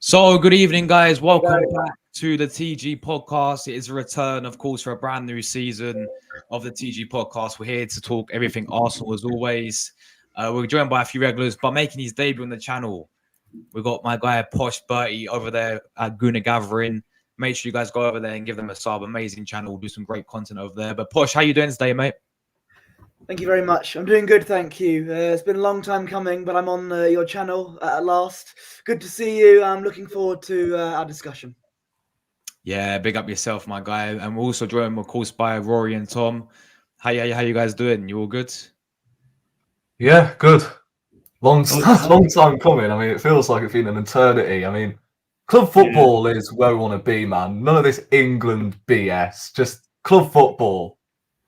So, good evening, guys. Welcome Guys, back to the TG podcast. It is a return, of course, for a brand new season of the TG podcast. We're here to talk everything Arsenal as always. We're joined by a few regulars, but making his debut on the channel, we've got my guy Posh Bertie over there at Guna Gathering. Make sure you guys go over there and give them a sub. Amazing channel. Do some great content over there. But Posh, how you doing today, mate? thank you very much. I'm doing good, thank you. It's been a long time coming, but I'm on your channel at last. Good to see you. I'm looking forward to our discussion. Yeah, big up yourself, my guy. And we're also joined, of course, by Rory and Thom. How you guys doing? You all good? Yeah, good. Long time coming. I mean, it feels like it's been an eternity. I mean, club football is where we want to be, man. None of this England BS. Just club football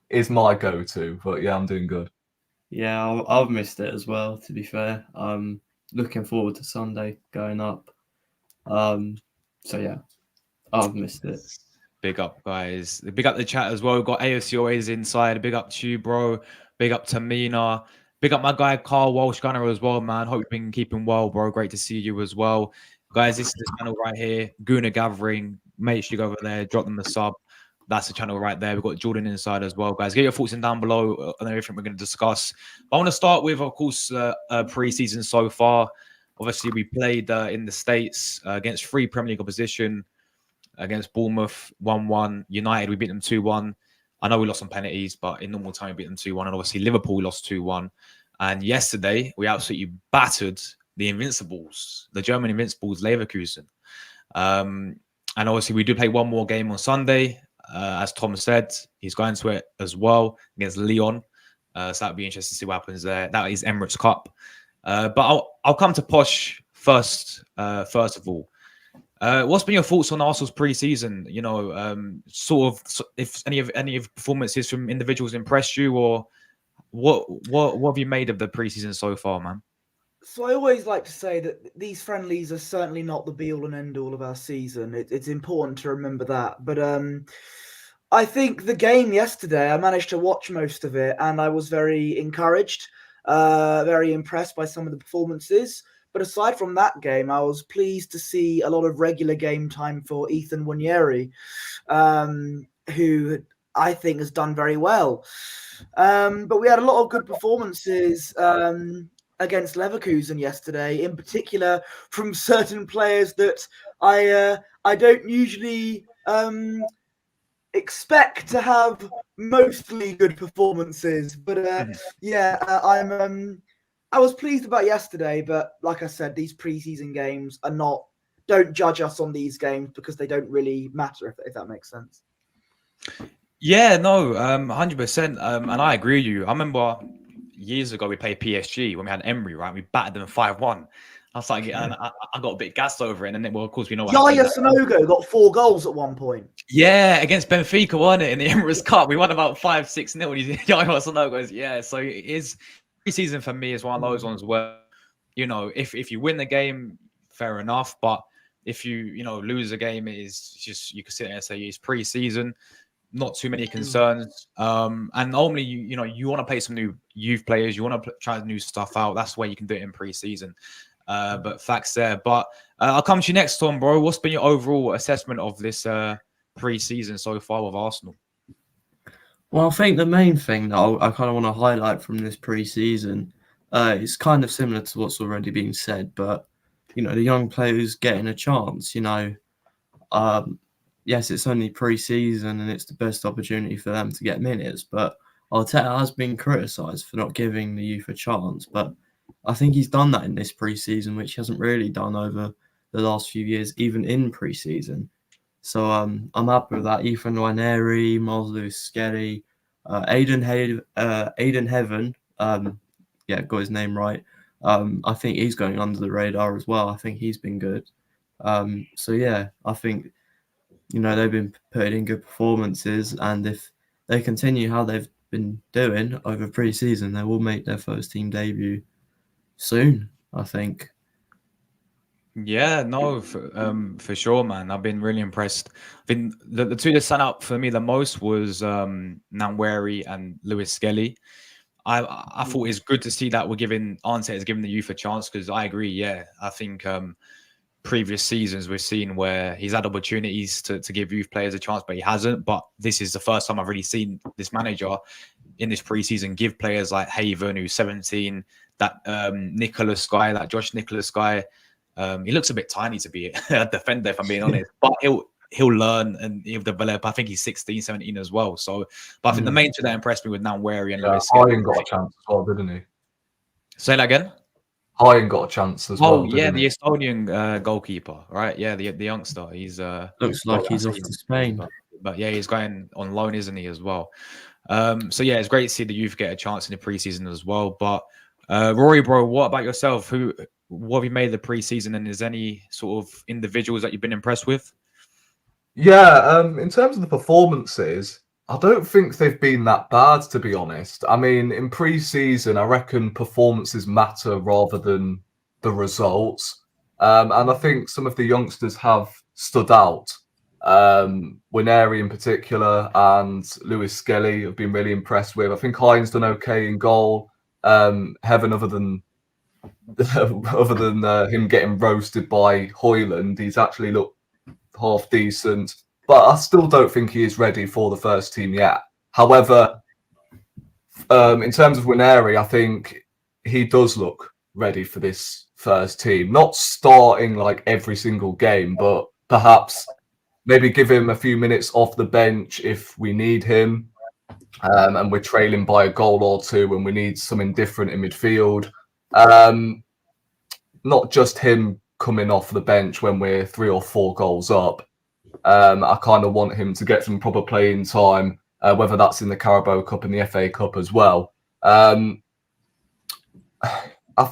is my go-to. But yeah, I'm doing good. Yeah, I've missed it as well, to be fair. I'm looking forward to Sunday going up. So yeah, I've missed it. Big up, guys. Big up the chat as well. We've got AFC always inside. Big up to you, bro. Big up to Mina. Big up my guy Carl Walsh Gunner as well, man. Hope you've been keeping well, bro. Great to see you as well. Guys, this is the channel right here. Guna Gathering. Make sure you go over there, drop them a sub. That's the channel right there. We've got Jordan inside as well, guys. Get your thoughts in down below on everything we're going to discuss. I want to start with, of course, pre-season so far. Obviously, we played in the States against 3 Premier League opposition. Against Bournemouth, 1-1. United, we beat them 2-1. I know we lost some penalties, but in normal time, we beat them 2-1. And obviously, Liverpool, we lost 2-1. And yesterday, we absolutely battered the Invincibles, the German Invincibles, Leverkusen. And obviously, we do play one more game on Sunday. As Thom said, he's going to it as well against Lyon. So that'll be interesting to see what happens there. That is Emirates Cup. But I'll come to Posh first of all. What's been your thoughts on Arsenal's pre-season? You know, if any of performances from individuals impressed you, or what have you made of the pre-season so far, man? So I always like to say that these friendlies are certainly not the be-all and end-all of our season. It's important to remember that. But I think the game yesterday, I managed to watch most of it, and I was very encouraged, very impressed by some of the performances. But aside from that game, I was pleased to see a lot of regular game time for Ethan Nwaneri, who I think has done very well. But we had a lot of good performances against Leverkusen yesterday, in particular from certain players that I don't usually expect to have mostly good performances. But I was pleased about yesterday, but like I said, these preseason games don't judge us on these games because they don't really matter, if that makes sense. Yeah, no, 100%. And I agree with you. I remember years ago we played PSG when we had Emery, right? We battered them 5-1. I was like, and I got a bit gassed over it. And then, well, of course, we know what Yaya Sanogo got 4 goals at one point. Yeah, against Benfica, wasn't it? In the Emirates Cup, we won about 5-6-0. Yaya Sanogo, yeah. So it is. Preseason for me is one of those ones where, you know, if you win the game, fair enough. But if you lose a game, it is just, you can sit there and say it's preseason, not too many concerns. And normally you want to play some new youth players, you want to try new stuff out. That's where you can do it in preseason. But facts there. But I'll come to you next, Thom, bro. What's been your overall assessment of this preseason so far with Arsenal? Well, I think the main thing that I kind of want to highlight from this pre-season is kind of similar to what's already been said, but, you know, the young players getting a chance, you know. Yes, it's only pre-season and it's the best opportunity for them to get minutes, but Arteta has been criticised for not giving the youth a chance, but I think he's done that in this pre-season, which he hasn't really done over the last few years, even in pre-season. So I'm happy with that. Ethan Nwaneri, Miles Lewis-Skelly, Aiden Heaven, got his name right. I think he's going under the radar as well. I think he's been good. So yeah, I think, you know, they've been putting in good performances, and if they continue how they've been doing over pre-season, they will make their first team debut soon, I think. Yeah, no, for sure, man. I've been really impressed. I think the two that stand out for me the most was Nwaneri and Lewis-Skelly. I thought it's good to see that Arteta is giving the youth a chance, because I agree. Yeah, I think previous seasons we've seen where he's had opportunities to give youth players a chance, but he hasn't. But this is the first time I've really seen this manager in this preseason give players like Haven, who's 17, that Nicholas guy, that Josh Nicholas guy. He looks a bit tiny to be a defender, if I'm being honest, but he'll learn and he'll develop. I think he's 16, 17 as well. So, but I think the main two that impressed me with Nwaneri and Lewis. Hyen got a chance as well, didn't he? Say that again. Hyen got a chance as well. Oh yeah, didn't the he? Estonian goalkeeper, right? Yeah, the youngster. He's Looks like he's off to Spain. but yeah, he's going on loan, isn't he, as well? So yeah, it's great to see the youth get a chance in the preseason as well. But Rory, bro, what about yourself? What have you made of the preseason, and is any sort of individuals that you've been impressed with? Yeah, in terms of the performances, I don't think they've been that bad, to be honest. I mean, in pre-season, I reckon performances matter rather than the results. And I think some of the youngsters have stood out. Nwaneri in particular and Lewis Skelly have been really impressed with. I think Hyen's done okay in goal. Heaven, other than him getting roasted by Hoyland, he's actually looked half decent, but I still don't think he is ready for the first team yet. However, in terms of Nwaneri, I think he does look ready for this first team. Not starting like every single game, but perhaps maybe give him a few minutes off the bench if we need him, and we're trailing by a goal or two and we need something different in midfield. Not just him coming off the bench when we're 3 or 4 goals up. I kind of want him to get some proper playing time, whether that's in the Carabao Cup and the FA Cup as well. I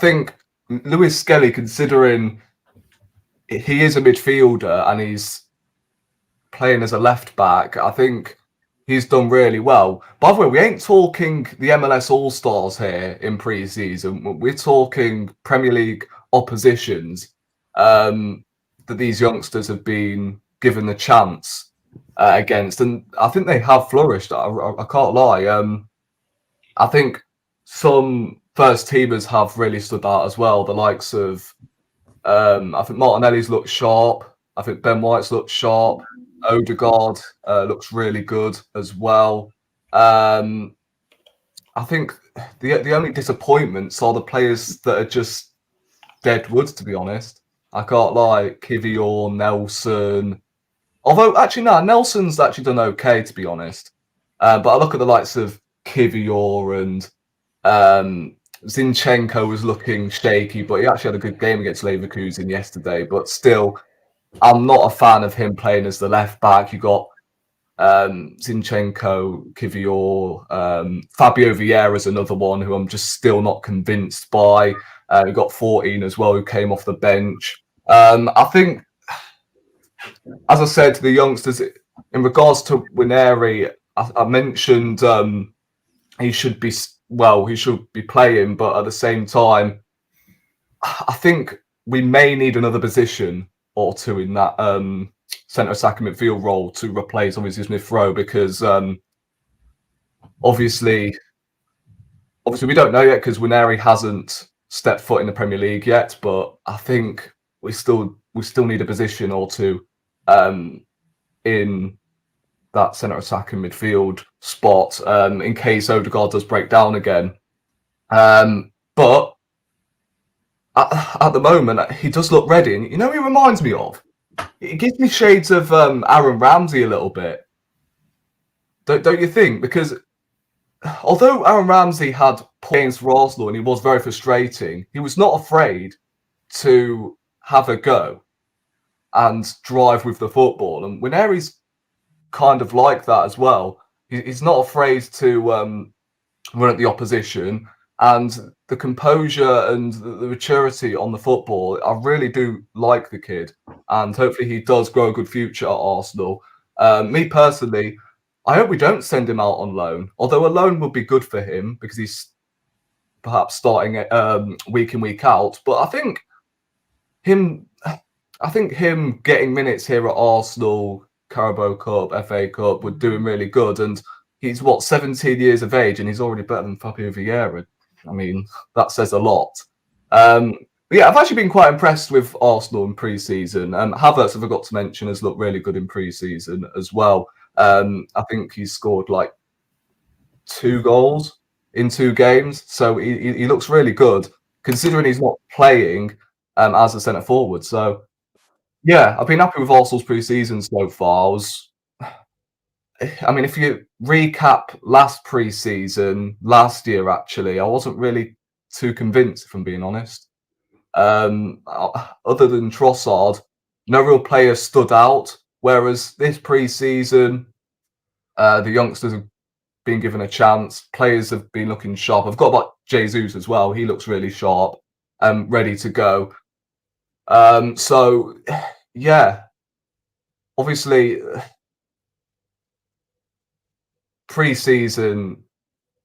think Lewis Skelly, considering he is a midfielder and he's playing as a left back, I think he's done really well. By the way, we ain't talking the MLS All-Stars here in pre-season. We're talking Premier League oppositions that these youngsters have been given the chance against, and I think they have flourished. I can't lie. I think some first teamers have really stood out as well. The likes of I think Martinelli's looked sharp. I think Ben White's looked sharp. Odegaard looks really good as well. I think the only disappointments are the players that are just dead wood, to be honest. I can't lie. Kivior, Nelson. Although, actually, no, Nelson's actually done okay, to be honest. But I look at the likes of Kivior and Zinchenko was looking shaky, but he actually had a good game against Leverkusen yesterday. But still, I'm not a fan of him playing as the left back. You got Zinchenko, Kivior, Fabio Vieira's another one who I'm just still not convinced by. We got 14 as well who came off the bench. I think, as I said to the youngsters, in regards to Nwaneri, I mentioned he should be playing, but at the same time, I think we may need another position or two in that centre attacking midfield role to replace obviously Smith Rowe, because obviously we don't know yet because Nwaneri hasn't stepped foot in the Premier League yet, but I think we still need a position or two in that centre attacking midfield spot in case Odegaard does break down again. But at the moment, he does look ready. And you know, he reminds me of. It gives me shades of Aaron Ramsey a little bit. Don't you think? Because although Aaron Ramsey had points for Arsenal and he was very frustrating, he was not afraid to have a go and drive with the football. And Nwaneri's kind of like that as well. He's not afraid to run at the opposition, and the composure and the maturity on the football, I really do like the kid, and hopefully he does grow a good future at Arsenal. Me personally, I hope we don't send him out on loan, although a loan would be good for him because he's perhaps starting week in, week out. But I think him getting minutes here at Arsenal, Carabao Cup, FA Cup, would do him really good. And he's 17 years of age, and he's already better than Fabio Vieira. I mean, that says a lot. But yeah, I've actually been quite impressed with Arsenal in pre-season. Havertz, I forgot to mention, has looked really good in pre-season as well. I think he's scored like 2 goals in 2 games, so he looks really good considering he's not playing as a centre forward. So yeah, I've been happy with Arsenal's pre-season so far. I mean, if you recap last pre-season, last year actually, I wasn't really too convinced, if I'm being honest. Other than Trossard, no real player stood out. Whereas this pre-season, the youngsters have been given a chance. Players have been looking sharp. I've got about Jesus as well. He looks really sharp, ready to go. So yeah, obviously pre-season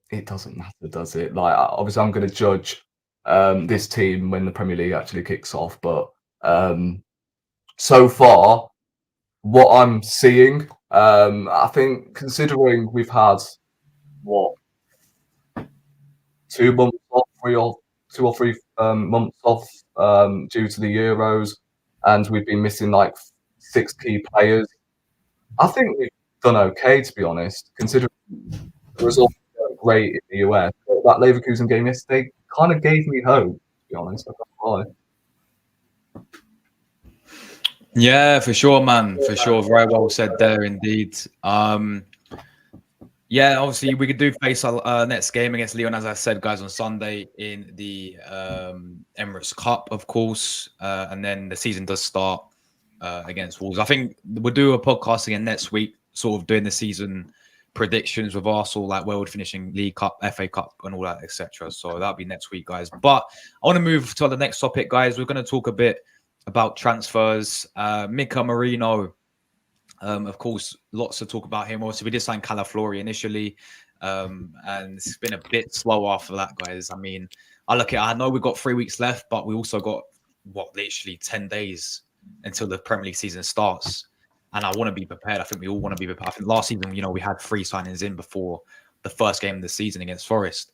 it doesn't matter, does it? Like obviously I'm going to judge this team when the Premier League actually kicks off, but so far what I'm seeing, I think considering we've had what 2 months off, 2 or 3 months off due to the Euros, and we've been missing like 6 key players. I think we've done okay, to be honest, considering the results weren't great in the US. That Leverkusen game yesterday kind of gave me hope, to be honest. I can't lie. Yeah, for sure, man. For sure. Very well said there, indeed. Yeah, obviously we could do face our next game against Lyon, as I said, guys, on Sunday in the Emirates Cup, of course, and then the season does start against Wolves. I think we'll do a podcast again next week, sort of doing the season predictions with Arsenal, like where we're finishing League Cup, FA Cup, and all that, etc. So that'll be next week, guys. But I want to move to the next topic, guys. We're going to talk a bit about transfers. Mikel Merino. Of course, lots to talk about him. Also, we did sign Calaflori initially, and it's been a bit slow after that, guys. I mean, I know we've got 3 weeks left, but we also got literally 10 days until the Premier League season starts. And I want to be prepared. I think we all want to be prepared. I think last season, we had 3 signings in before the first game of the season against Forest.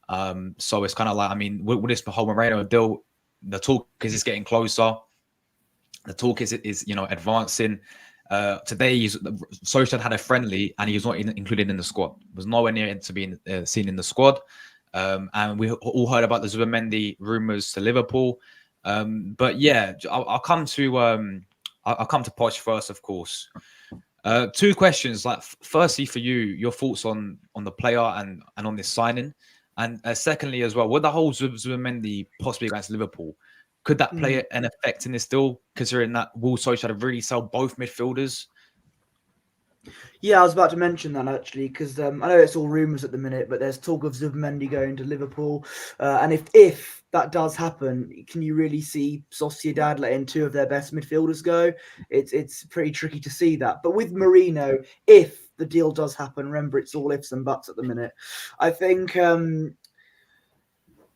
So it's kind of like, I mean, with this whole Moreno deal, the talk is it's getting closer. The talk is advancing. Today, Solskjaer had a friendly, and he was not included in the squad. Was nowhere near to being seen in the squad. And we all heard about the Zubimendi rumours to Liverpool. But yeah, I'll come to Posh first, of course. 2 questions. Like, firstly, for you, your thoughts on the player and on this signing, and secondly as well, with the whole Zubimendi possibly against Liverpool. Could that play an effect in this deal, considering that Will Solskjaer had to really sell both midfielders? Yeah, I was about to mention that actually, because I know it's all rumours at the minute, but there's talk of Zubimendi going to Liverpool. And if that does happen, can you really see Sociedad letting 2 of their best midfielders go? It's pretty tricky to see that. But with Merino, if the deal does happen, remember it's all ifs and buts at the minute. I think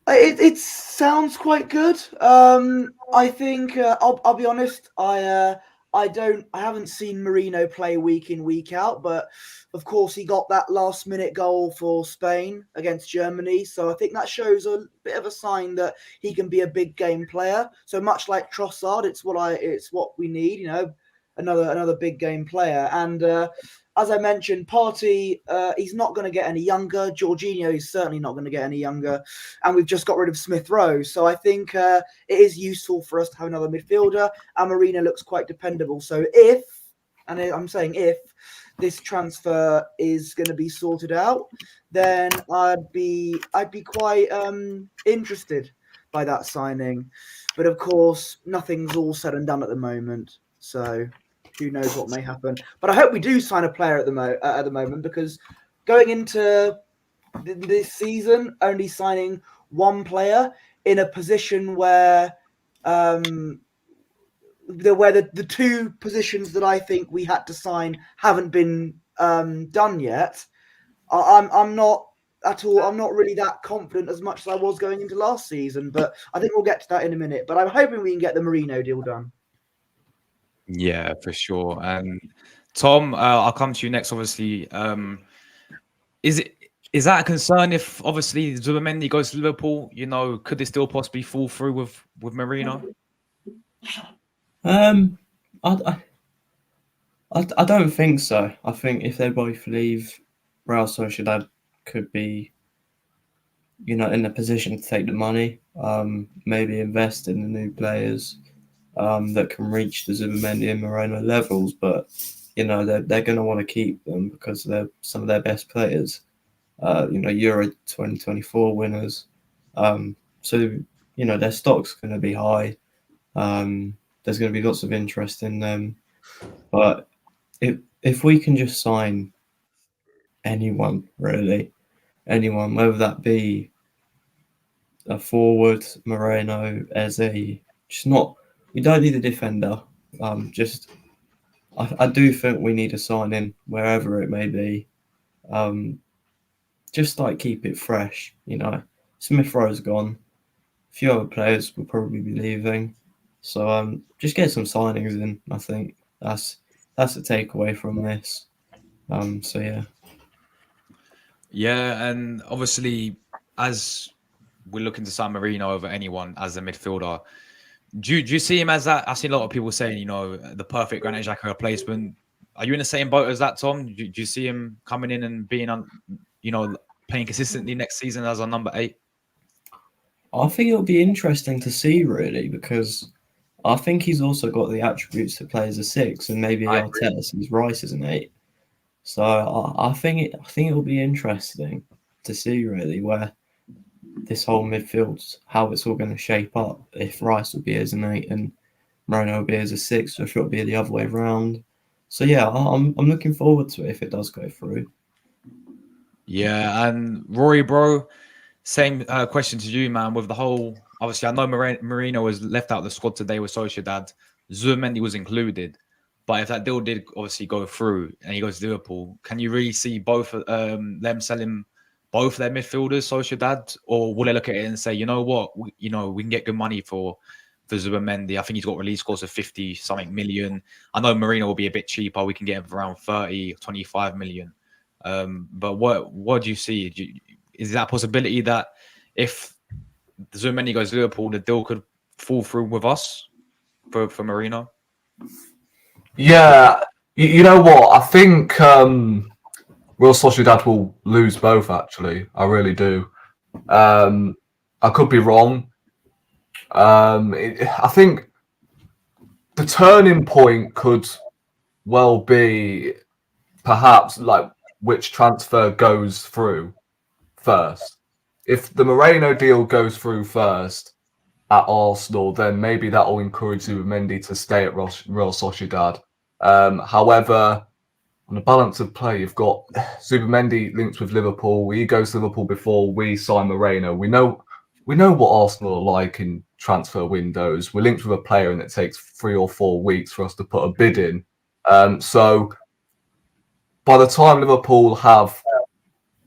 it sounds quite good. I think I'll be honest. I haven't seen Merino play week in, week out, but of course he got that last minute goal for Spain against Germany. So I think that shows a bit of a sign that he can be a big game player. So much like Trossard, it's what we need, another big game player. And as I mentioned, Partey, he's not going to get any younger. Jorginho is certainly not going to get any younger. And we've just got rid of Smith Rowe. So I think it is useful for us to have another midfielder. And Marino looks quite dependable. So if this transfer is going to be sorted out, then I'd be quite interested by that signing. But of course, nothing's all said and done at the moment. So who knows what may happen? But I hope we do sign a player at the moment, because going into this season, only signing 1 player in a position where the 2 positions that I think we had to sign haven't been done yet. I'm not at all. I'm not really that confident as much as I was going into last season. But I think we'll get to that in a minute. But I'm hoping we can get the Merino deal done. Yeah, for sure. And Thom, I'll come to you next. Obviously, is Is that a concern if obviously Zubimendi goes to Liverpool? Could they still possibly fall through with Merino? Um, I, I don't think so. I think if they both leave, Real Sociedad could be, in a position to take the money, maybe invest in the new players that can reach the Zubimendi and Moreno levels. But, they're going to want to keep them because they're some of their best players, Euro 2024 winners. So, their stock's going to be high. There's going to be lots of interest in them. But if we can just sign anyone, really, anyone, whether that be a forward, Moreno, Eze, we don't need a defender. I do think we need a sign in wherever it may be. Just like keep it fresh, Smith Rowe's gone. A few other players will probably be leaving. So just get some signings in. I think that's the takeaway from this. So yeah. Yeah, and obviously, as we're looking to sign Merino over anyone as a midfielder, do you see him as that? I've seen a lot of people saying, the perfect Granit Xhaka replacement. Are you in the same boat as that, Thom? Do you see him coming in and being on, playing consistently next season as our number 8? I think it'll be interesting to see, really, because I think he's also got the attributes to play as a 6, and maybe Arteta sees Rice as an 8. So I think it will be interesting to see, really, where this whole midfield, how it's all going to shape up. If Rice will be as an 8 and Moreno will be as a 6, or if it'll be the other way around. So yeah, I'm looking forward to it if it does go through. Yeah, and Rory, bro, same question to you, man. With the whole, obviously, I know Merino was left out of the squad today with Sociedad. Zubimendi was included. But if that deal did obviously go through and he goes to Liverpool, can you really see both them selling both their midfielders, Sociedad, or will they look at it and say, you know what, we can get good money for Zubimendi. I think he's got release cost of 50 something million. I know Merino will be a bit cheaper. We can get him for around 30, 25 million. But what do you see? Is that a possibility that if Zubimendi goes to Liverpool, the deal could fall through with us for Merino? Yeah, you know what? I think Real Sociedad will lose both, actually. I really do. I could be wrong. I think the turning point could well be perhaps like which transfer goes through first. If the Moreno deal goes through first at Arsenal, then maybe that will encourage Zubimendi to stay at Real Sociedad. However, on the balance of play, you've got Zubimendi linked with Liverpool. He goes to Liverpool before we sign Moreno. We know what Arsenal are like in transfer windows. We're linked with a player and it takes 3 or 4 weeks for us to put a bid in. So by the time Liverpool have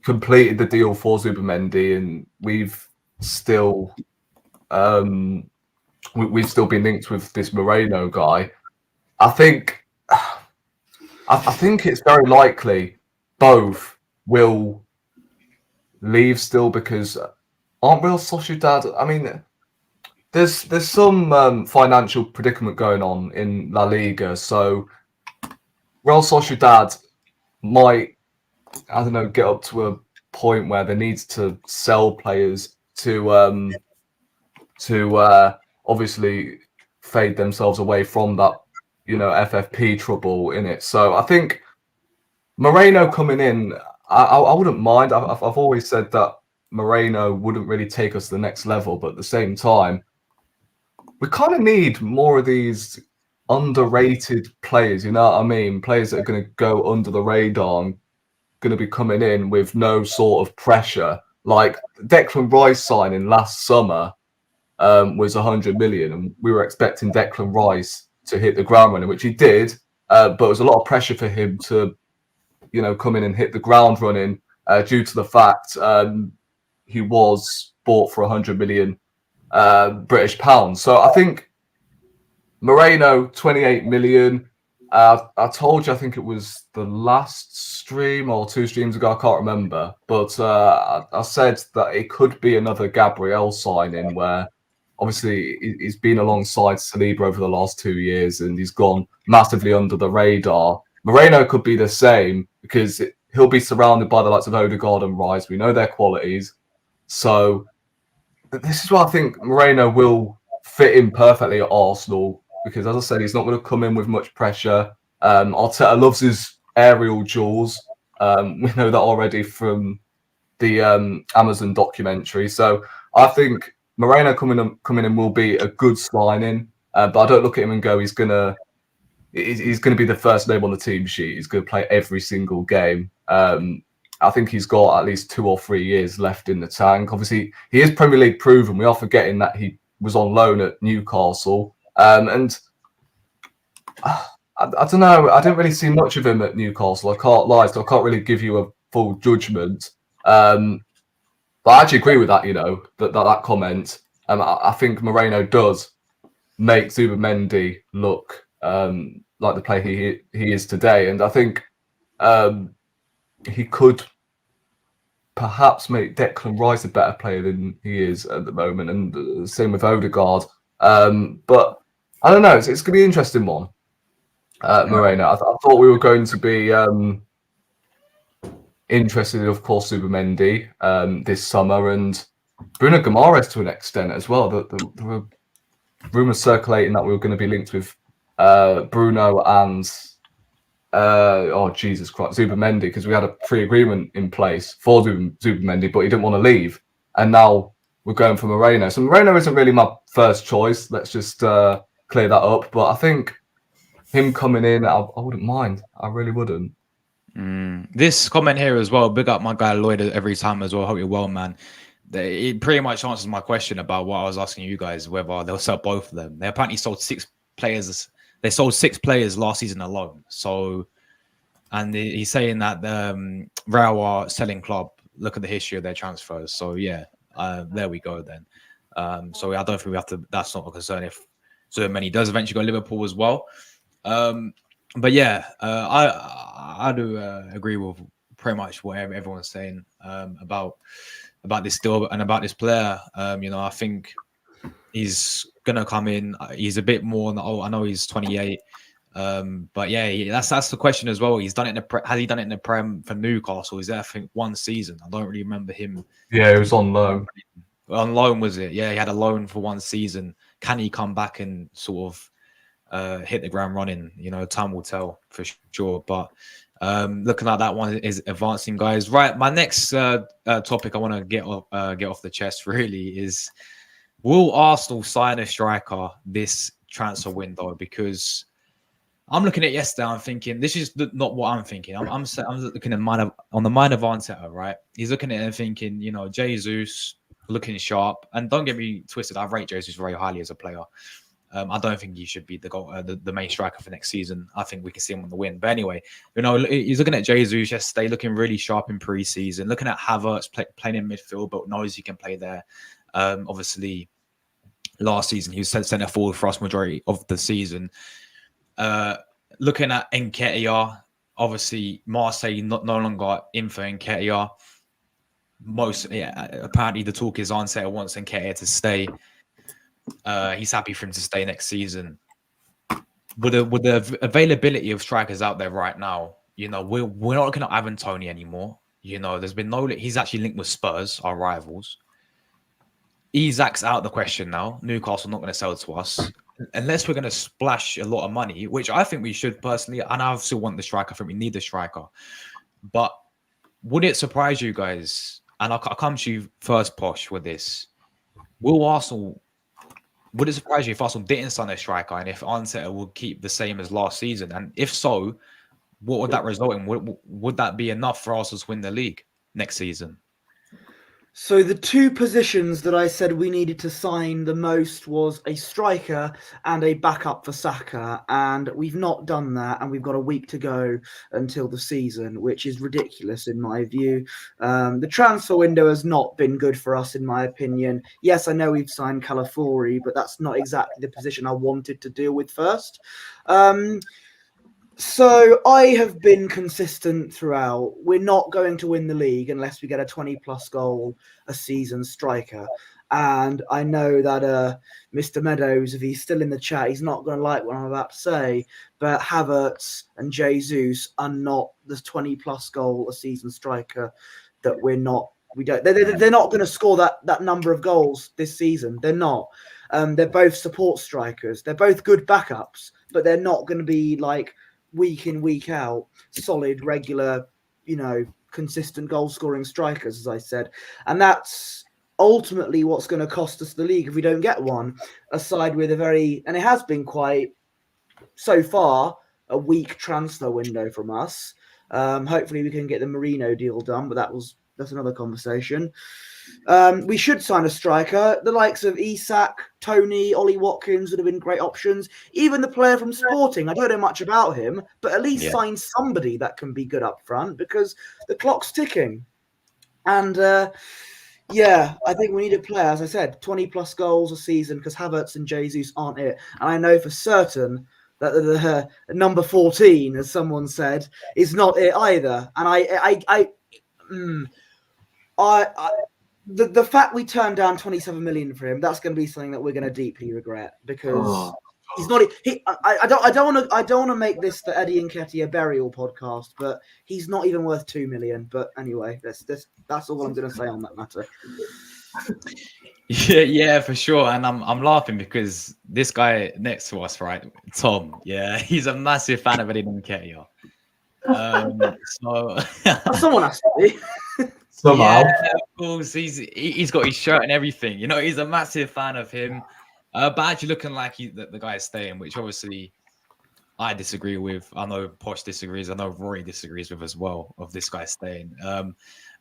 completed the deal for Zubimendi and we've still been linked with this Moreno guy, I think it's very likely both will leave still, because aren't Real Sociedad? I mean, there's some financial predicament going on in La Liga, so Real Sociedad might, I don't know, get up to a point where they need to sell players to obviously fade themselves away from that, FFP trouble in it. So I think Moreno coming in, I wouldn't mind. I've always said that Moreno wouldn't really take us to the next level, but at the same time, we kind of need more of these underrated players. You know what I mean? Players that are going to go under the radar and going to be coming in with no sort of pressure. Like Declan Rice signing last summer was 100 million, and we were expecting Declan Rice to hit the ground running, which he did. But it was a lot of pressure for him to, come in and hit the ground running due to the fact he was bought for 100 million British pounds. So I think Moreno, 28 million. I told you, I think it was the last stream or 2 streams ago, I can't remember. But I said that it could be another Gabriel signing where obviously he's been alongside Saliba over the last 2 years and he's gone massively under the radar. Moreno could be the same because he'll be surrounded by the likes of Odegaard and Rice. We know their qualities. So this is why I think Moreno will fit in perfectly at Arsenal because, as I said, he's not going to come in with much pressure. Arteta loves his aerial duels. We know that already from the Amazon documentary. So I think Moreno coming in will be a good signing. But I don't look at him and go, he's going to be the first name on the team sheet. He's going to play every single game. I think he's got at least 2 or 3 years left in the tank. Obviously, he is Premier League proven. We are forgetting that he was on loan at Newcastle. And I don't know. I didn't really see much of him at Newcastle. I can't lie, so I can't really give you a full judgment. But I actually agree with that, that comment. I think Moreno does make Zubimendi look like the player he is today. And I think he could perhaps make Declan Rice a better player than he is at the moment, and the same with Odegaard. But I don't know. It's going to be an interesting one, Moreno. I thought we were going to be interested in, of course, Zubimendi this summer and Bruno Guimaraes to an extent as well. There were rumours circulating that we were going to be linked with Bruno and Jesus Christ, Zubimendi, because we had a pre-agreement in place for Zubimendi, but he didn't want to leave. And now we're going for Moreno. So Moreno isn't really my first choice. Let's just clear that up. But I think him coming in, I wouldn't mind. I really wouldn't. This comment here as well, big up my guy Lloyd every time as well. Hope you're well, man. It pretty much answers my question about what I was asking you guys, whether they'll sell both of them. They apparently sold 6 players. They sold 6 players last season alone. So, and he's saying that Real are selling club. Look at the history of their transfers. So yeah, there we go then. So I don't think we have to. That's not a concern if so many does eventually go to Liverpool as well. But yeah, I do agree with pretty much what everyone's saying about this deal and about this player. I think he's gonna come in. He's a bit more. I know he's 28, but yeah, that's the question as well. He's done it has he done it in the Prem for Newcastle? Is that I think 1 season? I don't really remember him. Yeah, he was on loan. On loan, was it? Yeah, he had a loan for 1 season. Can he come back and sort of hit the ground running? Time will tell for sure. But looking at that one is advancing, guys. Right, my next topic I want to get off the chest really is: will Arsenal sign a striker this transfer window? Because I'm looking at yesterday, I'm thinking this is not what I'm thinking. I'm looking at on the mind of Arteta, right? He's looking at it and thinking, Jesus looking sharp. And don't get me twisted, I rate Jesus very highly as a player. I don't think he should be the main striker for next season. I think we can see him on the win. But anyway, he's looking at Jesus yesterday, looking really sharp in pre-season. Looking at Havertz playing in midfield, but knows he can play there. Obviously, last season he was centre forward for us majority of the season. Looking at Nketiah, obviously Marseille no longer in for Nketiah. Apparently the talk is Arteta wants Nketiah to stay. He's happy for him to stay next season. With the availability of strikers out there right now, we're not looking at Ivan Toney anymore. There's been he's actually linked with Spurs, our rivals. Isak's out of the question now. Newcastle not going to sell to us unless we're going to splash a lot of money, which I think we should personally. And I still want the striker. I think we need the striker. But would it surprise you guys? And I'll come to you first, Posh, with this. Would it surprise you if Arsenal didn't sign a striker and if Arteta will keep the same as last season? And if so, what would that result in? Would that be enough for Arsenal to win the league next season? So the 2 positions that I said we needed to sign the most was a striker and a backup for Saka, and we've not done that, and we've got a week to go until the season, which is ridiculous in my view. The transfer window has not been good for us in my opinion. Yes, I know we've signed Calafiori, but that's not exactly the position I wanted to deal with first. So I have been consistent throughout. We're not going to win the league unless we get a 20-plus goal a season striker. And I know that Mr. Meadows, if he's still in the chat, he's not going to like what I'm about to say. But Havertz and Jesus are not the 20-plus goal a season striker that we're not. We don't. They're not going to score that number of goals this season. They're not. They're both support strikers. They're both good backups, but they're not going to be like week in, week out, solid, regular, consistent goal scoring strikers, as I said. And that's ultimately what's going to cost us the league if we don't get one, aside with and it has been quite, so far, a weak transfer window from us. Hopefully we can get the Merino deal done, but that's another conversation. We should sign a striker. The likes of Isak, Tony, Ollie Watkins would have been great options. Even the player from Sporting, I don't know much about him, but at least sign somebody that can be good up front because the clock's ticking. And I think we need a player, as I said, 20-plus goals a season because Havertz and Jesus aren't it. And I know for certain that the number 14, as someone said, is not it either. And the fact we turned down 27 million for him, that's going to be something that we're going to deeply regret because he's not. I don't want to make this the Eddie Nketiah burial podcast, but he's not even worth 2 million. But anyway, that's all I'm going to say on that matter. Yeah, for sure. And I'm laughing because this guy next to us, right, Thom. Yeah, he's a massive fan of Eddie Nketiah. So someone has to be. Somehow. Yeah, of course. He's got his shirt and everything. He's a massive fan of him. But actually looking like the guy is staying, which obviously I disagree with. I know Posh disagrees. I know Rory disagrees with as well of this guy staying.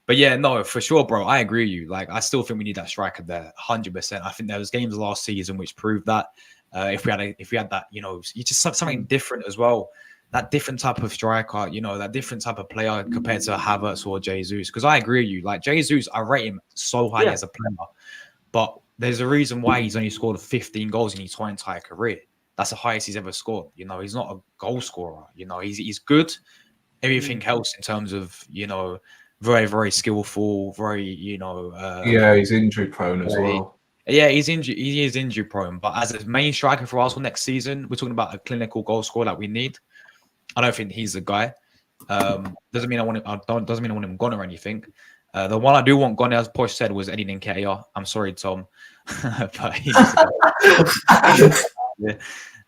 But yeah, no, for sure, bro. I agree with you. Like, I still think we need that striker there, 100%. I think there was games last season which proved that. If we had that, you just have something different as well. That different type of striker, that different type of player compared to Havertz or Jesus. Because I agree with you. Like, Jesus, I rate him so highly as a player. But there's a reason why he's only scored 15 goals in his whole entire career. That's the highest he's ever scored. He's not a goal scorer. He's good. Everything else in terms of, very, very skillful, very, he's injury prone as well. Yeah, he is injury prone. But as a main striker for Arsenal next season, we're talking about a clinical goal scorer that we need. I don't think he's the guy. Doesn't mean I want him gone or anything. The one I do want gone, as Posh said, was Eddie Nketiah. I'm sorry, Thom, but he needs to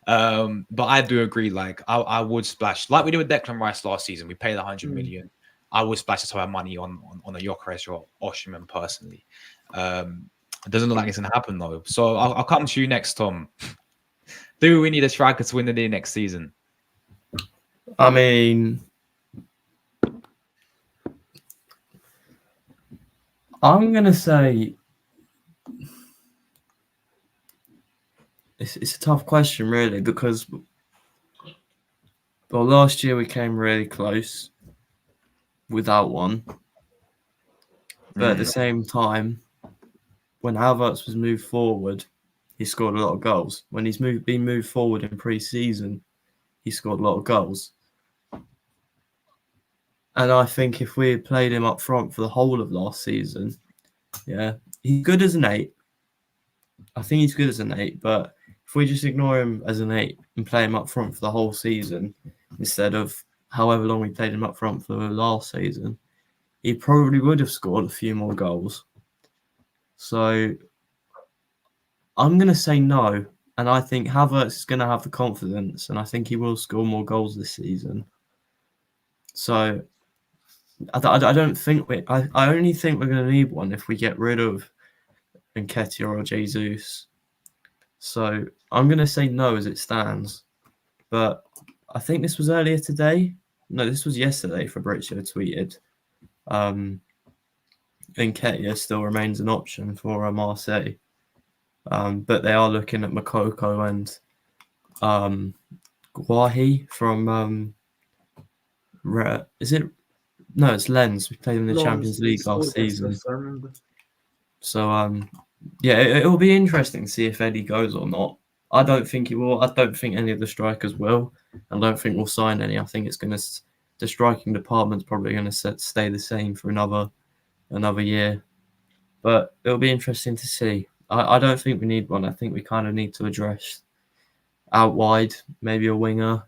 go. But I do agree. Like, I would splash like we did with Declan Rice last season. We paid 100 million. I would splash this type of money on a Gyökeres or Osimhen personally. It doesn't look like it's gonna happen though. So I'll come to you next, Thom. Do we need a striker to win the league next season? I mean, I'm going to say it's a tough question, really, because last year we came really close without one. But at the same time, when Havertz was moved forward, he scored a lot of goals. When he's been moved forward in pre-season, he scored a lot of goals. And I think if we had played him up front for the whole of last season, he's good as an 8. I think he's good as an 8, but if we just ignore him as an 8 and play him up front for the whole season, instead of however long we played him up front for the last season, he probably would have scored a few more goals. So I'm going to say no. And I think Havertz is going to have the confidence, and I think he will score more goals this season. So I don't think I only think we're going to need one if we get rid of Nketiah or Jesus. So I'm going to say no as it stands. But I think this was earlier today. No, this was yesterday. Fabrizio tweeted. Nketiah still remains an option for Marseille. But they are looking at Makoko and Guahi from is it? No, it's Lens. We played in the Champions League last season. So it will be interesting to see if Eddie goes or not. I don't think it will. I don't think any of the strikers will. I don't think we'll sign any. I think it's going to. The striking department's probably going to stay the same for another year. But it'll be interesting to see. I don't think we need one. I think we kind of need to address out wide, maybe a winger,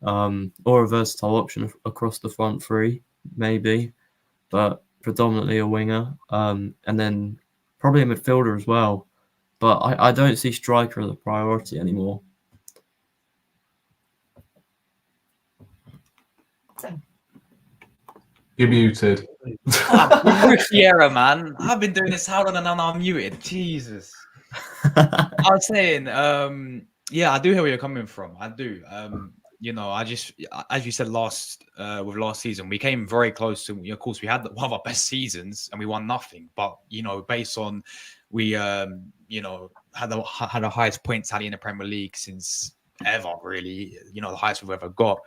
or a versatile option across the front three, maybe, but predominantly a winger, and then probably a midfielder as well. But I don't see striker as a priority anymore. You're muted. Rookie error, man. I've been doing this how long and now I'm muted. Jesus. I was saying, yeah, I do hear where you're coming from. I do. I just, as you said with last season, we came very close to. Of course, we had one of our best seasons and we won nothing. But based on we, had the highest point tally in the Premier League since ever, really. The highest we've ever got.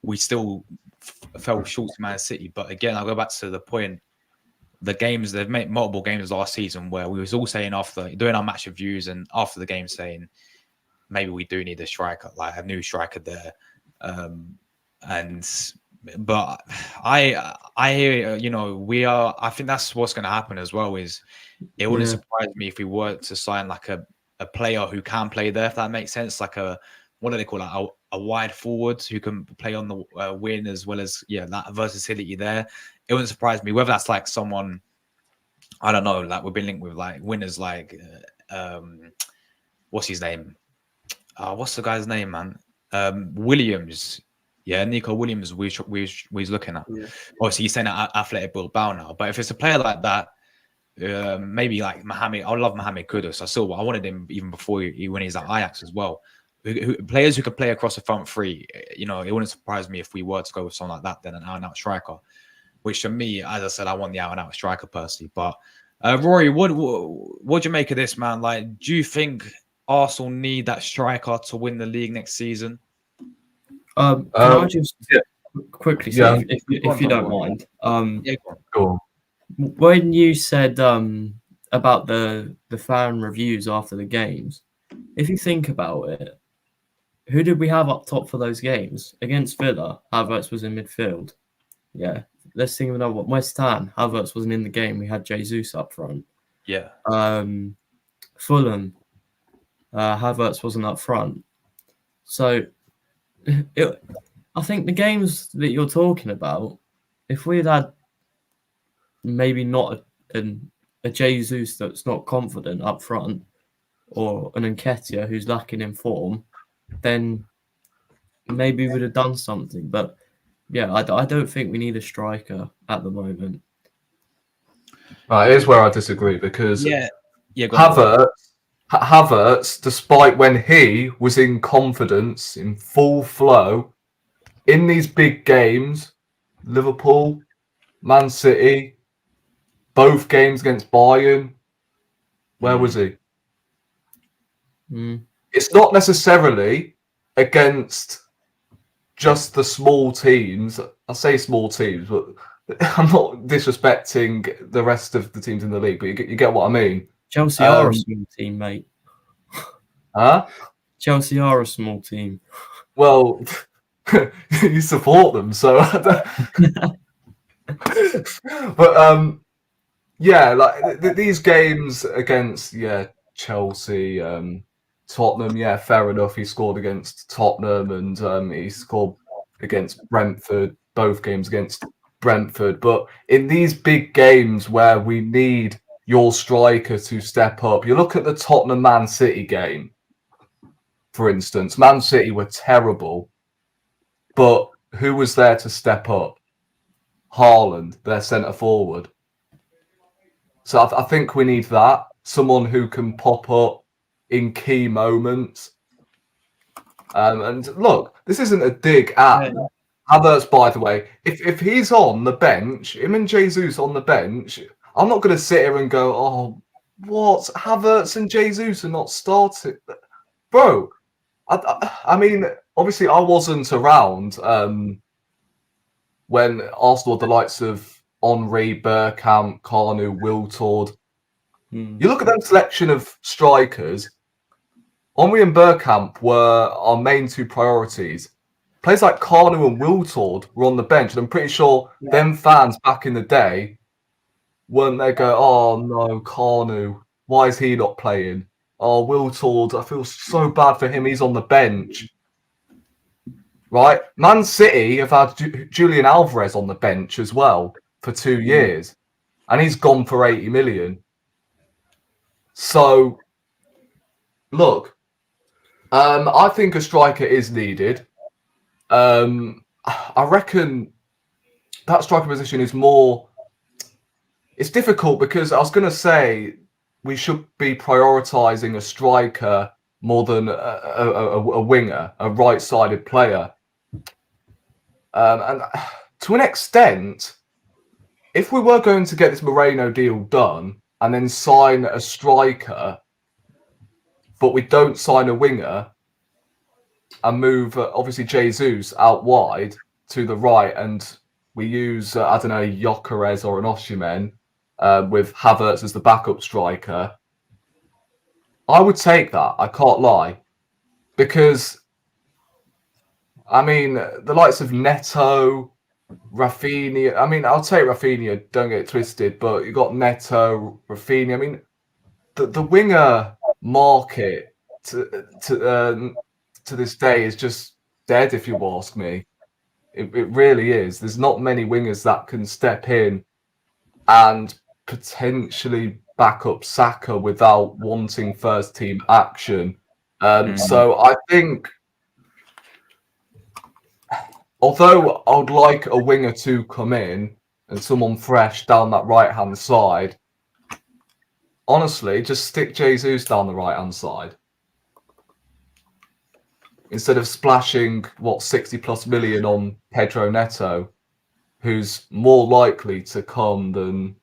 We still fell short to Man City. But again, I'll go back to the point. The games, they've made multiple games last season where we was all saying after doing our match reviews and after the game saying maybe we do need a striker, like a new striker there. But I hear, we are. I think that's what's going to happen as well. Is it wouldn't surprise me if we were to sign like a player who can play there, if that makes sense, like what do they call it? A wide forward who can play on the wing as well as that versatility there. It wouldn't surprise me whether that's like someone, I don't know, like we've been linked with like winners like what's his name? What's the guy's name, man? Williams. Yeah, Nico Williams. We looking at. Yeah. Obviously, he's saying at Athletic Bilbao now. But if it's a player like that, maybe like Mohamed. I love Mohamed Kudus. I wanted him even before when he's at Ajax as well. Players who could play across the front three. It wouldn't surprise me if we were to go with someone like that, then an out-and-out striker. Which for me, as I said, I want the out-and-out striker personally. But Rory, what do you make of this, man? Like, do you think Arsenal need that striker to win the league next season? Can I just quickly say, if you don't mind, go on. When you said about the fan reviews after the games, if you think about it, who did we have up top for those games? Against Villa, Havertz was in midfield. Yeah. Let's think of another one. West Ham, Havertz wasn't in the game. We had Jesus up front. Yeah. Fulham, Havertz wasn't up front. So I think the games that you're talking about, if we had maybe not a Jesus that's not confident up front or an Nketiah who's lacking in form, then maybe we would have done something. But yeah, I don't think we need a striker at the moment. Right, here's where I disagree because Havertz, despite when he was in confidence, in full flow, in these big games, Liverpool, Man City, both games against Bayern, where was he? It's not necessarily against just the small teams. I say small teams, but I'm not disrespecting the rest of the teams in the league, but you get what I mean. Chelsea are a small team, mate. Huh? Chelsea are a small team. Well, you support them, so. But yeah, like these games against Chelsea, Tottenham, fair enough. He scored against Tottenham and he scored against Brentford, both games against Brentford. But in these big games where we need your striker to step up, you look at the Tottenham Man City game, for instance. Man City were terrible, but who was there to step up? Haaland, their centre forward. So I think we need that. Someone who can pop up in key moments. And look, this isn't a dig at Havertz, by the way. If he's on the bench, him and Jesus on the bench, I'm not going to sit here and go, oh, what? Havertz and Jesus are not starting. Bro, I mean, obviously I wasn't around when Arsenal had the likes of Henry, Bergkamp, Carnu, Wiltord. You look at that selection of strikers, Henry and Bergkamp were our main two priorities. Players like Carnu and Wiltord were on the bench, and I'm pretty sure them fans back in the day weren't they go, oh no, Carnu, why is he not playing? Oh, Wiltord, I feel so bad for him, he's on the bench. Right? Man City have had Julian Alvarez on the bench as well for 2 years, and he's gone for 80 million. So, look, I think a striker is needed. I reckon that striker position is more. It's difficult because I was going to say we should be prioritising a striker more than a winger, a right-sided player. And to an extent, if we were going to get this Moreno deal done and then sign a striker, but we don't sign a winger and move, obviously, Jesus out wide to the right, and we use, I don't know, Gyökeres or an Osimhen with Havertz as the backup striker, I would take that. I can't lie. Because, I mean, the likes of Neto, Rafinha, I mean, I'll take Rafinha, don't get it twisted, but you got Neto, Rafinha. I mean, the winger market to this day is just dead, if you ask me. It really is. There's not many wingers that can step in and potentially back up Saka without wanting first team action. So I think, although I'd like a winger to come in and someone fresh down that right hand side, honestly, just stick Jesus down the right hand side. Instead of splashing, 60+ million on Pedro Neto, who's more likely to come than,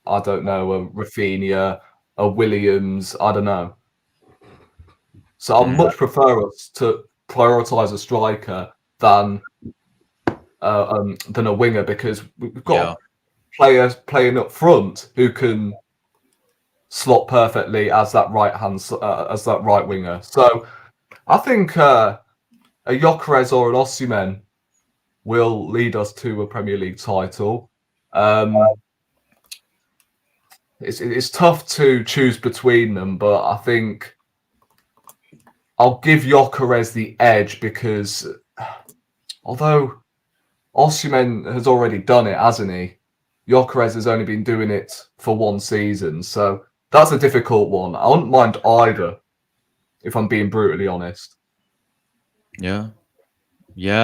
I don't know, a Rafinha, a Williams, I don't know. So I'd much prefer us to prioritise a striker than a winger, because we've got players playing up front who can slot perfectly as that right winger. So I think a Gyökeres or an Osimhen will lead us to a Premier League title. It's tough to choose between them, but I think I'll give Gyökeres the edge, because although Osimhen has already done it, hasn't he? Gyökeres has only been doing it for 1 season, so that's a difficult one. I wouldn't mind either, if I'm being brutally honest. Yeah,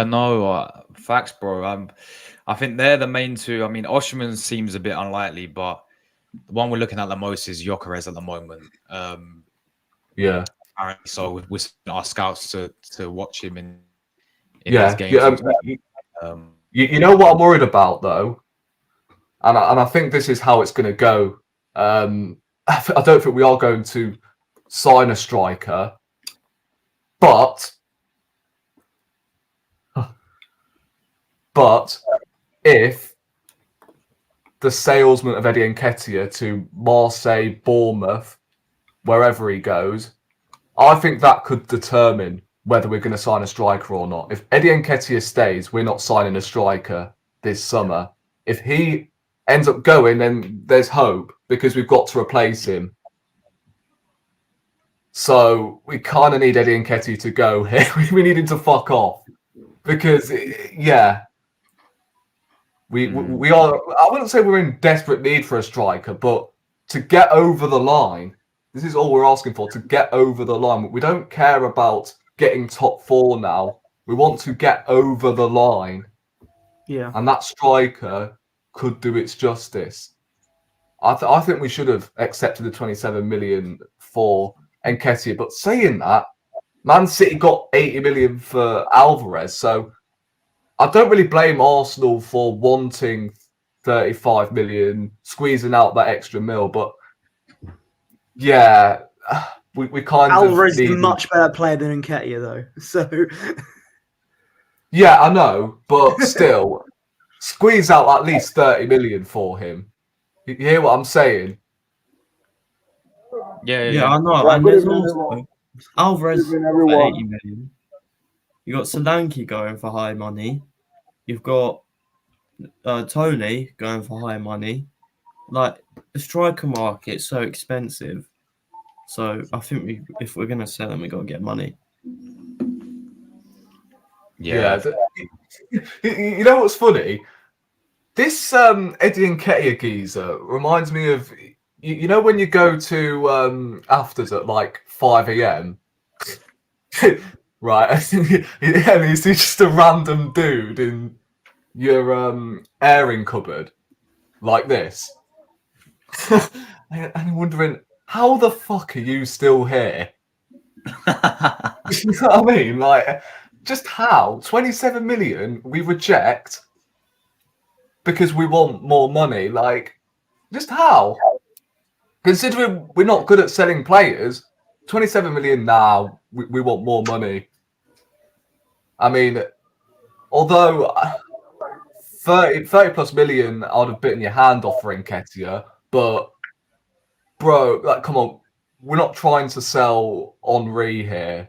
no, facts, bro. I think they're the main two. I mean, Osimhen seems a bit unlikely, but the one we're looking at the most is Gyökeres at the moment. Yeah. So we're sending our scouts to watch him in these games. You know what I'm worried about, though, and I think this is how it's going to go. I don't think we are going to sign a striker, but if the salesman of Eddie Nketiah to Marseille, Bournemouth, wherever he goes, I think that could determine whether we're going to sign a striker or not. If Eddie Nketiah stays, we're not signing a striker this summer. If he ends up going, then there's hope, because we've got to replace him. So we kind of need Eddie Nketiah to go here. We need him to fuck off, because we are. I wouldn't say we're in desperate need for a striker, but to get over the line, this is all we're asking for, to get over the line. We don't care about getting top 4 now. We want to get over the line. Yeah. And that striker could do its justice. I think we should have accepted the 27 million for Nketiah. But saying that, Man City got 80 million for Alvarez. So I don't really blame Arsenal for wanting 35 million, squeezing out that extra mil. But yeah, we kind of Alvarez is a much better player than Nketiah, though. So yeah, I know, but still, squeeze out at least 30 million for him. You hear what I'm saying? Yeah. I know. And there's also Alvarez Evening, for everyone. 80 million. You got Solanke going for high money. You've got Tony going for high money. Like the striker market's so expensive. So I think if we're gonna sell them, we gotta get money. Yeah. You know what's funny? This Eddie Nketiah geezer reminds me of you know when you go to afters at like 5 a.m. right? And you see just a random dude in your airing cupboard like this, and you're wondering how the fuck are you still here? You know what I mean? Like, just how 27 million we reject because we want more money. Like, just how? Considering we're not good at selling players, 27 million now, we want more money. I mean, although 30 plus million, I'd have bitten your hand off for Nketiah, but bro, like, come on, we're not trying to sell Henri here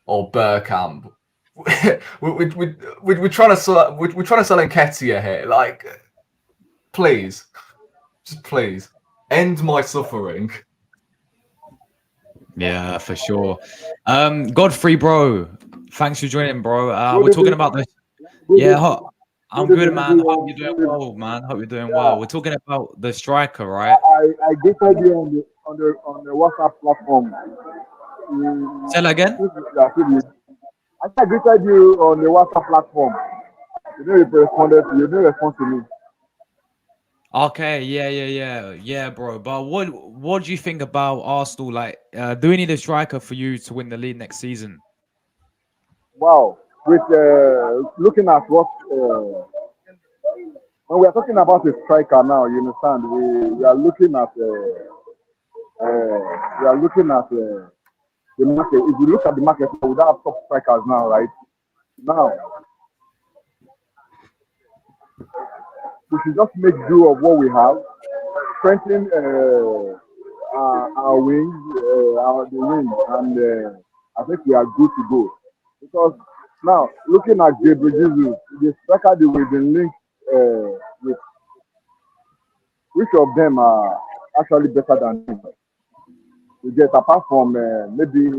or Bergkamp. We're trying to sell Nketiah here. Like, please, just please end my suffering. Yeah, for sure. Godfrey, bro, thanks for joining, bro. We're talking about this. Yeah, I'm good, man. Hope you're doing well, man. Hope you're doing well. We're talking about the striker, right? I greeted you on the WhatsApp platform. Say that again. I said I greeted you on the WhatsApp platform. You didn't respond to me. Okay, yeah, bro. But what do you think about Arsenal? Like, do we need a striker for you to win the league next season? Wow. With looking at what when we are talking about a striker now, you understand? We are looking at the market. If you look at the market, we don't have top strikers now, right? Now we should just make do of what we have, strengthen our wings, the wings, and I think we are good to go. Because now, looking at Gabriel Jesus, the striker that we've been linked with, which of them are actually better than him? We get apart from maybe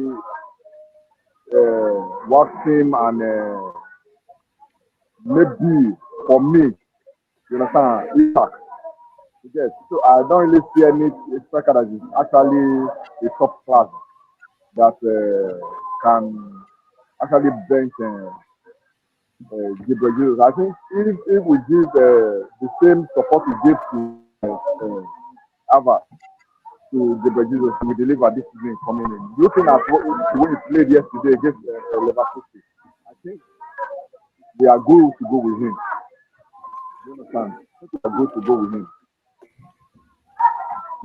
Watson and maybe for me, you understand? Yes, so I don't really see any striker that is actually a top class that can actually bench Gabriel Jesus. I think if we give the same support we give to Ava to Gabriel Jesus, we deliver this season coming in. Looking at the way he played yesterday against Liverpool, I think they are good to go with him. You understand? They are good to go with him.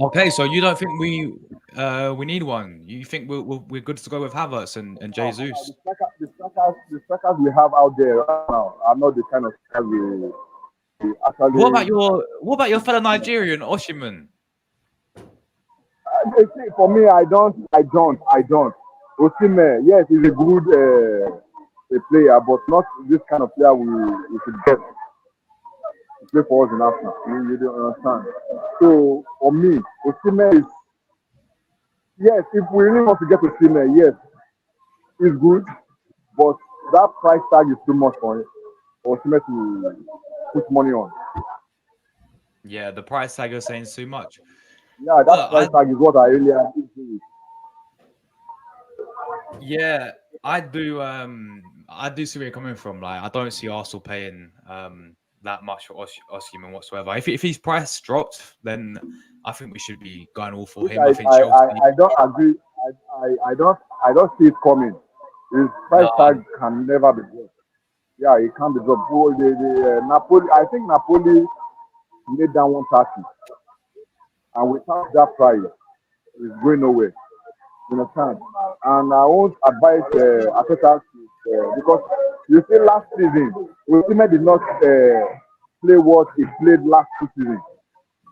Okay, so you don't think we need one? You think we're good to go with Havertz and Jesus? The strikers we have out there right now are not the kind of strikers we actually. What about your fellow Nigerian Oshiman? For me, I don't. Osimhen, yes, he's a good a player, but not this kind of player we should get to play for us in Africa. You don't understand. So for me, Osimhen is, yes. If we really want to get Osimhen, yes, it's good, but that price tag is too much for Osimhen to put money on. Yeah, the price tag you're saying is too much. Yeah, that price tag is what I really have to do. Yeah, I do. I do see where you're coming from. Like, I don't see Arsenal paying that much for Osimhen whatsoever. If his price dropped, then I think we should be going all for him. I think Chelsea. I don't agree. I don't see it coming. His price tag can never be dropped. Yeah, it can't be dropped. Napoli, I think Napoli made down 130, and without that price, it's going nowhere. You understand? And I won't advise Arteta because you see last season, Osimhen did not play what he played last season.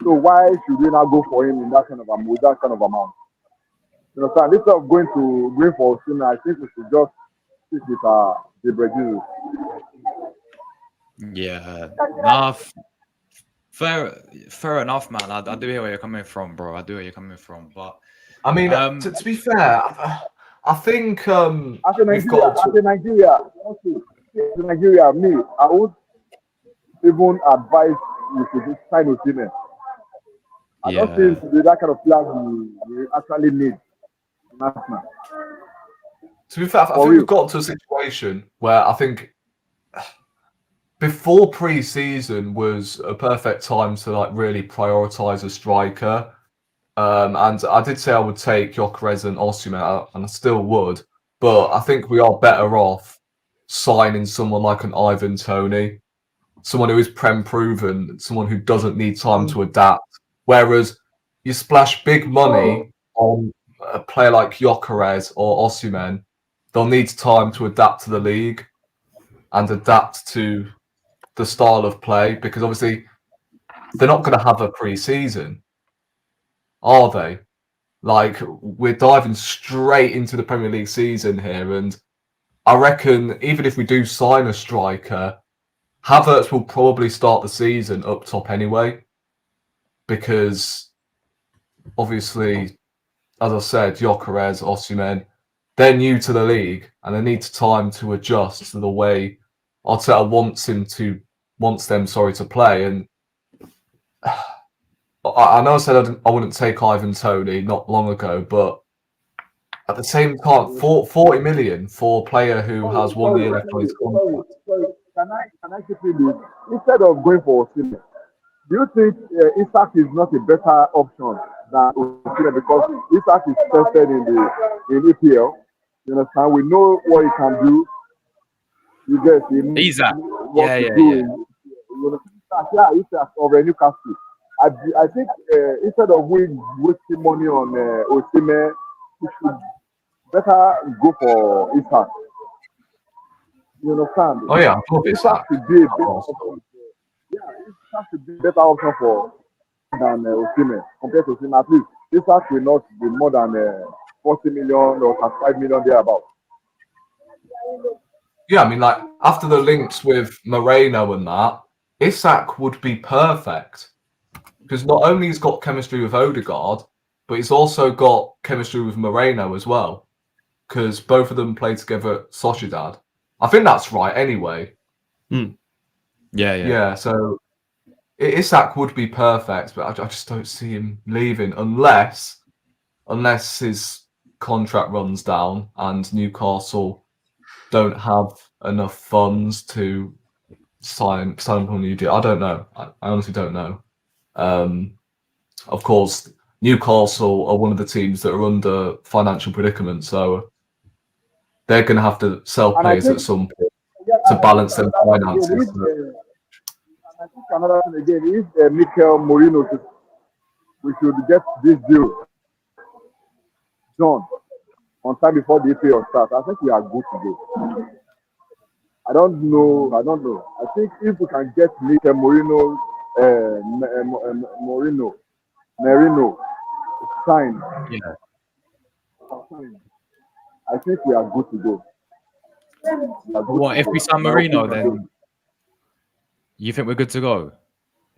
So why should we not go for him in that kind of with that kind of amount? You understand? Instead of going for Osimhen, I think we should just stick with the Brazil. Yeah, nah, fair enough, man. I do hear where you're coming from, bro. I do hear where you're coming from, but I mean, to be fair, I think we've got to. As a Nigeria, me, I would even advise you should sign Osimhen. I don't think that kind of players we actually need. National. To be fair, I think we've got to a situation where I think before pre-season was a perfect time to like really prioritize a striker. And I did say I would take Gyökeres and Osimhen, and I still would. But I think we are better off signing someone like an Ivan Toney, someone who is prem proven, someone who doesn't need time to adapt. Whereas you splash big money on a player like Gyökeres or Osimhen, they'll need time to adapt to the league and adapt to the style of play, because obviously they're not going to have a pre-season, are they? Like, we're diving straight into the Premier League season here, and I reckon even if we do sign a striker, Havertz will probably start the season up top anyway, because obviously, as I said, Gyökeres, Osimhen, they're new to the league and they need time to adjust to the way Arteta wants them to play. And I know I said I wouldn't take Ivan Toney not long ago, but at the same time, 40 million for a player who has 1 year left on his contract. Can I quickly do? Instead of going for Osimhen, do you think Isak is not a better option than Osimhen, because Isak is tested in EPL? You understand? We know what he can do. You get him. Isak. Yeah. Isak of Newcastle. I think instead of wasting money on Osimhen, we should better go for Isak. You understand? Oh yeah, I thought Isak should be a better option. Yeah, Isak should be a better option than Osimhen compared to Osimhen. At least Isak will not be more than 40 million or 35 million thereabout. Yeah, I mean, like, after the links with Moreno and that, Isak would be perfect. Because not only he's got chemistry with Odegaard, but he's also got chemistry with Moreno as well. Because both of them play together at Sociedad. I think that's right anyway. Yeah, so Isak would be perfect, but I just don't see him leaving unless his contract runs down and Newcastle don't have enough funds to sign him on a new deal. I don't know. I honestly don't know. Of course, Newcastle are one of the teams that are under financial predicament, so they're going to have to sell players at some point to balance their finances. I think another thing again is Mikel Merino. We should get this deal done on time before the EPL starts. I think we are good to go. I don't know. I think if we can get Mikel Merino signed, I think we are good to go. What if we sign Merino then? You think we're good to go?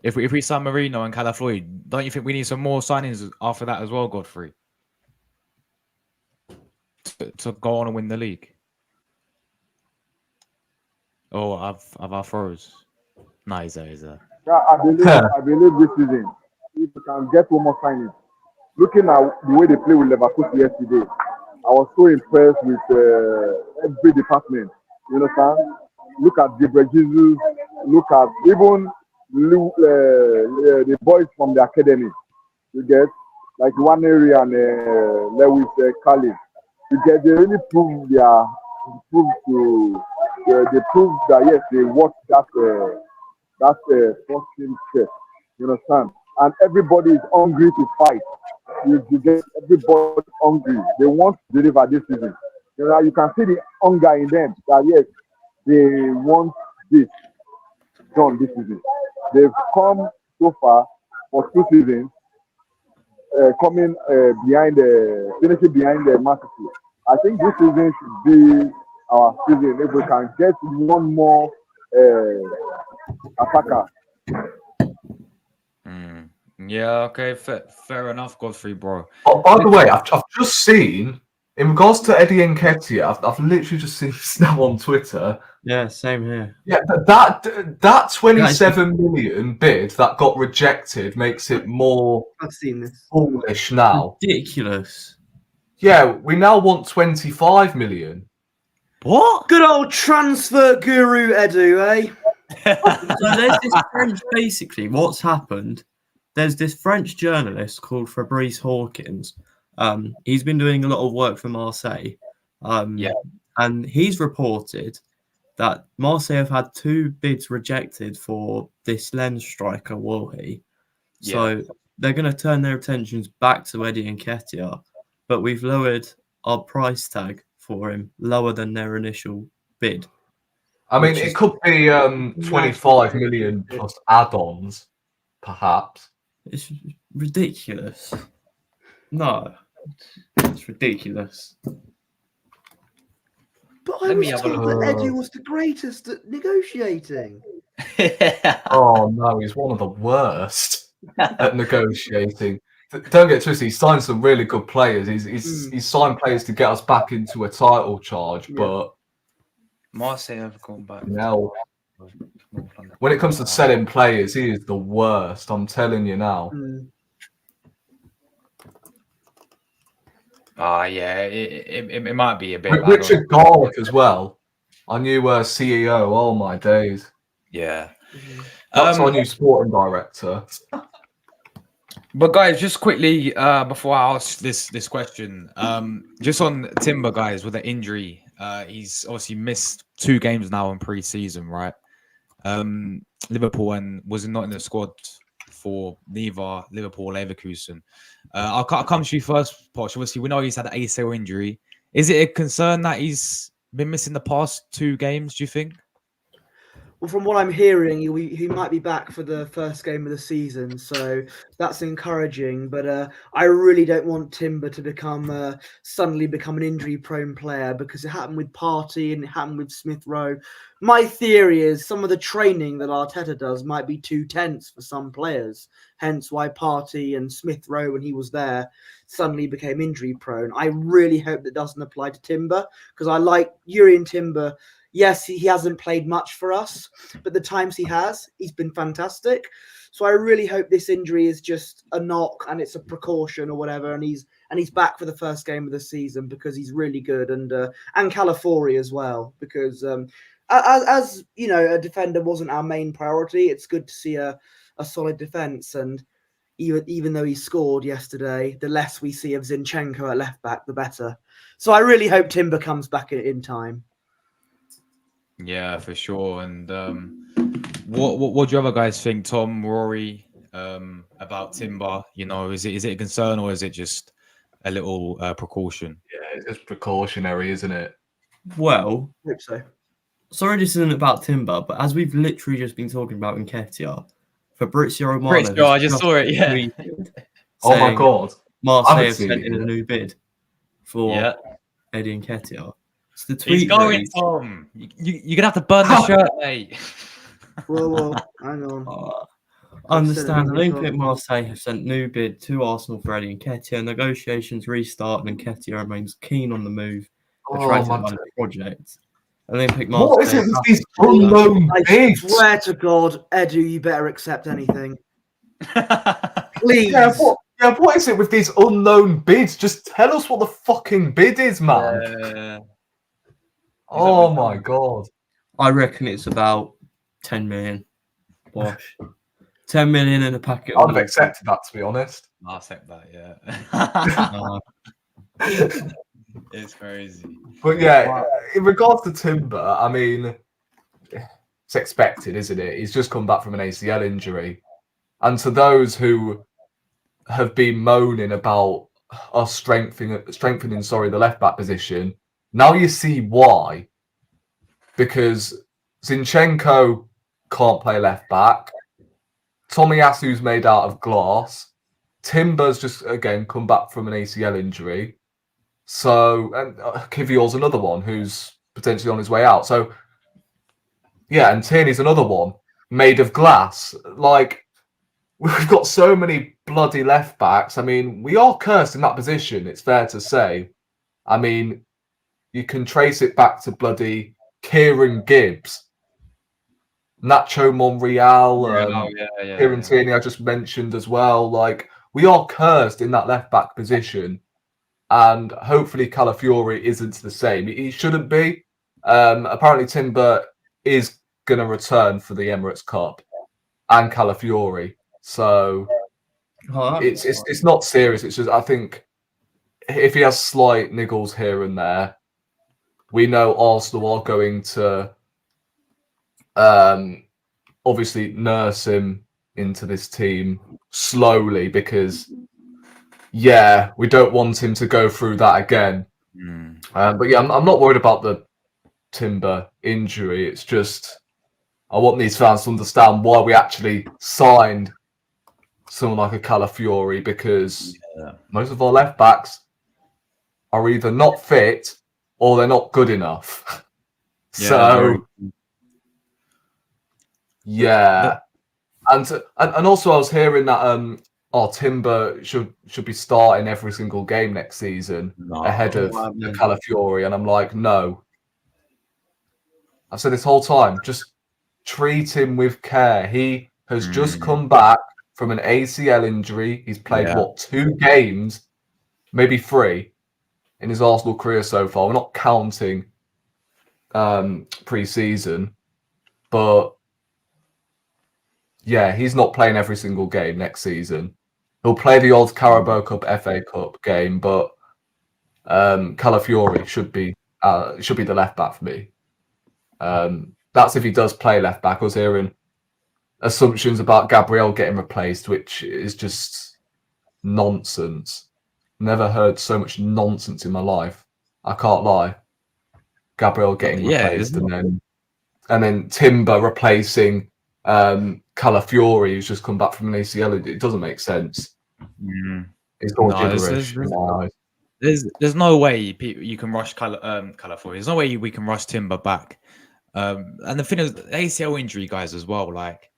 If we sign Merino and Calafloy, don't you think we need some more signings after that as well, Godfrey? To go on and win the league? Oh, I've our froze. Nah, he's there. Yeah, I believe this season, if we can get one more signing. Looking at the way they play with Leverkusen yesterday, I was so impressed with every department. You understand? Look at Gabriel Jesus. Look at even the boys from the academy. You get like one area and Lewis Khalid. You get they really prove they prove that yes, they work that first team test. You understand? And everybody is hungry to fight. You get everybody hungry. They want to deliver this season. You know, you can see the hunger in them that yes, they want this done this season. They've come so far for 2 seasons. coming finishing behind the Man City. I think this season should be our season if we can get one more attacker. Yeah, okay, fair enough, Godfrey, bro. Oh, by the way, I've just seen, in regards to Eddie Nketiah, I've literally just seen this now on Twitter. Yeah, same here. Yeah, that 27 million bid that got rejected makes it more I've seen this. foolish now. Ridiculous. Yeah, we now want 25 million. What? Good old transfer guru Edu, eh? So there's this French, basically, what's happened, there's this French journalist called Fabrice Hawkins. He's been doing a lot of work for Marseille. And he's reported that Marseille have had 2 bids rejected for this lens striker, Wolhi. So they're going to turn their attentions back to Eddie Nketiah, but we've lowered our price tag for him lower than their initial bid. I mean, it could be 25 million plus add-ons, perhaps. It's ridiculous. No, it's ridiculous. But I Let was me have a told look. that Edu was the greatest at negotiating. Oh no, he's one of the worst at negotiating. Don't get twisted. He's signed some really good players. He's signed players to get us back into a title charge, but Marseille have gone back. now, when it comes to selling players, he is the worst. I'm telling you now. Yeah, it might be a bit. Richard Garlick as well, our new CEO. Oh my days. Yeah. That's our new sporting director. But guys, just quickly before I ask this question, just on Timber, guys, with the injury, he's obviously missed 2 games now in pre-season, right? Liverpool and was not in the squad for neither Liverpool or Leverkusen. I'll come to you first, Posh. Obviously, we know he's had an ACL injury. Is it a concern that he's been missing the past 2 games, do you think? Well, from what I'm hearing, he might be back for the first game of the season, so that's encouraging. But I really don't want Timber to suddenly become an injury-prone player, because it happened with Partey and it happened with Smith Rowe. My theory is some of the training that Arteta does might be too tense for some players, hence why Partey and Smith Rowe, when he was there, suddenly became injury-prone. I really hope that doesn't apply to Timber, because I like Jurrien Timber. Yes, he hasn't played much for us, but the times he has, he's been fantastic. So I really hope this injury is just a knock and it's a precaution or whatever, and he's back for the first game of the season, because he's really good, and Calafiori as well, because as you know, a defender wasn't our main priority. It's good to see a solid defense, and even though he scored yesterday, the less we see of Zinchenko at left back, the better. So I really hope Timber comes back in time. Yeah, for sure. And what do you other guys think, Thom, Rory, about Timber? You know, is it a concern, or is it just a little precaution? Yeah, it's just precautionary, isn't it? Well, I hope so. Sorry, this isn't about Timber, but as we've literally just been talking about Nketiah, Fabrizio Romano. Fabrizio, I just saw it, yeah. Oh my god. Marseille have sent in a new bid for Eddie Nketiah. It's the tweet. He's going, Thom. You're gonna have to burn the shirt, mate. Whoa, hang on. I understand Olympique Marseille have sent new bid to Arsenal for Eddie Nketiah. Negotiations restart, and Nketiah remains keen on the move, attracted by the project. Olympique Marseille. What is it with these unknown bids? I swear to God, Edu, you better accept anything. Please. What is it with these unknown bids? Just tell us what the fucking bid is, man. Oh my god. I reckon it's about 10 million. Posh. 10 million in a packet. I'd have accepted that, to be honest. I'll accept that, yeah. It's crazy. But yeah, in regards to Timber, I mean, it's expected, isn't it? He's just come back from an ACL injury. And to those who have been moaning about us strengthening the left-back position, now you see why. Because Zinchenko can't play left-back. Tomiyasu's made out of glass. Timber's just again come back from an ACL injury. So, and Kivior's another one who's potentially on his way out. So, yeah, and Tierney's another one made of glass. Like, we've got so many bloody left backs. I mean, we are cursed in that position, it's fair to say. I mean, you can trace it back to bloody Kieran Gibbs, Nacho Monreal, Kieran Tierney I just mentioned as well. Like, we are cursed in that left back position. And hopefully Calafiori isn't the same. He shouldn't be. Apparently Timber is going to return for the Emirates Cup and Calafiori. So it's not serious. It's just, I think if he has slight niggles here and there, we know Arsenal are going to obviously nurse him into this team slowly because, yeah, we don't want him to go through that again. But yeah, I'm not worried about the Timber injury. It's just I want these fans to understand why we actually signed someone like a Calafiori, because most of our left backs are either not fit or they're not good enough. So yeah, and also I was hearing that Timber should be starting every single game next season ahead of the Calafiori, and I'm like, no. I've said this whole time, just treat him with care. He has just come back from an ACL injury. He's played, 2 games, maybe 3, in his Arsenal career so far. We're not counting pre-season. But, yeah, he's not playing every single game next season. He'll play the odd Carabao Cup, FA Cup game, but Calafiori should be the left back for me. That's if he does play left back. I was hearing assumptions about Gabriel getting replaced, which is just nonsense. Never heard so much nonsense in my life. I can't lie. Gabriel getting replaced, and then Timber replacing Calafiori, who's just come back from an ACL. It doesn't make sense. It's all gibberish in my eyes. There's no way you can rush Calafiori. There's no way we can rush Timber back. And the thing is, ACL injury, guys, as well. Like,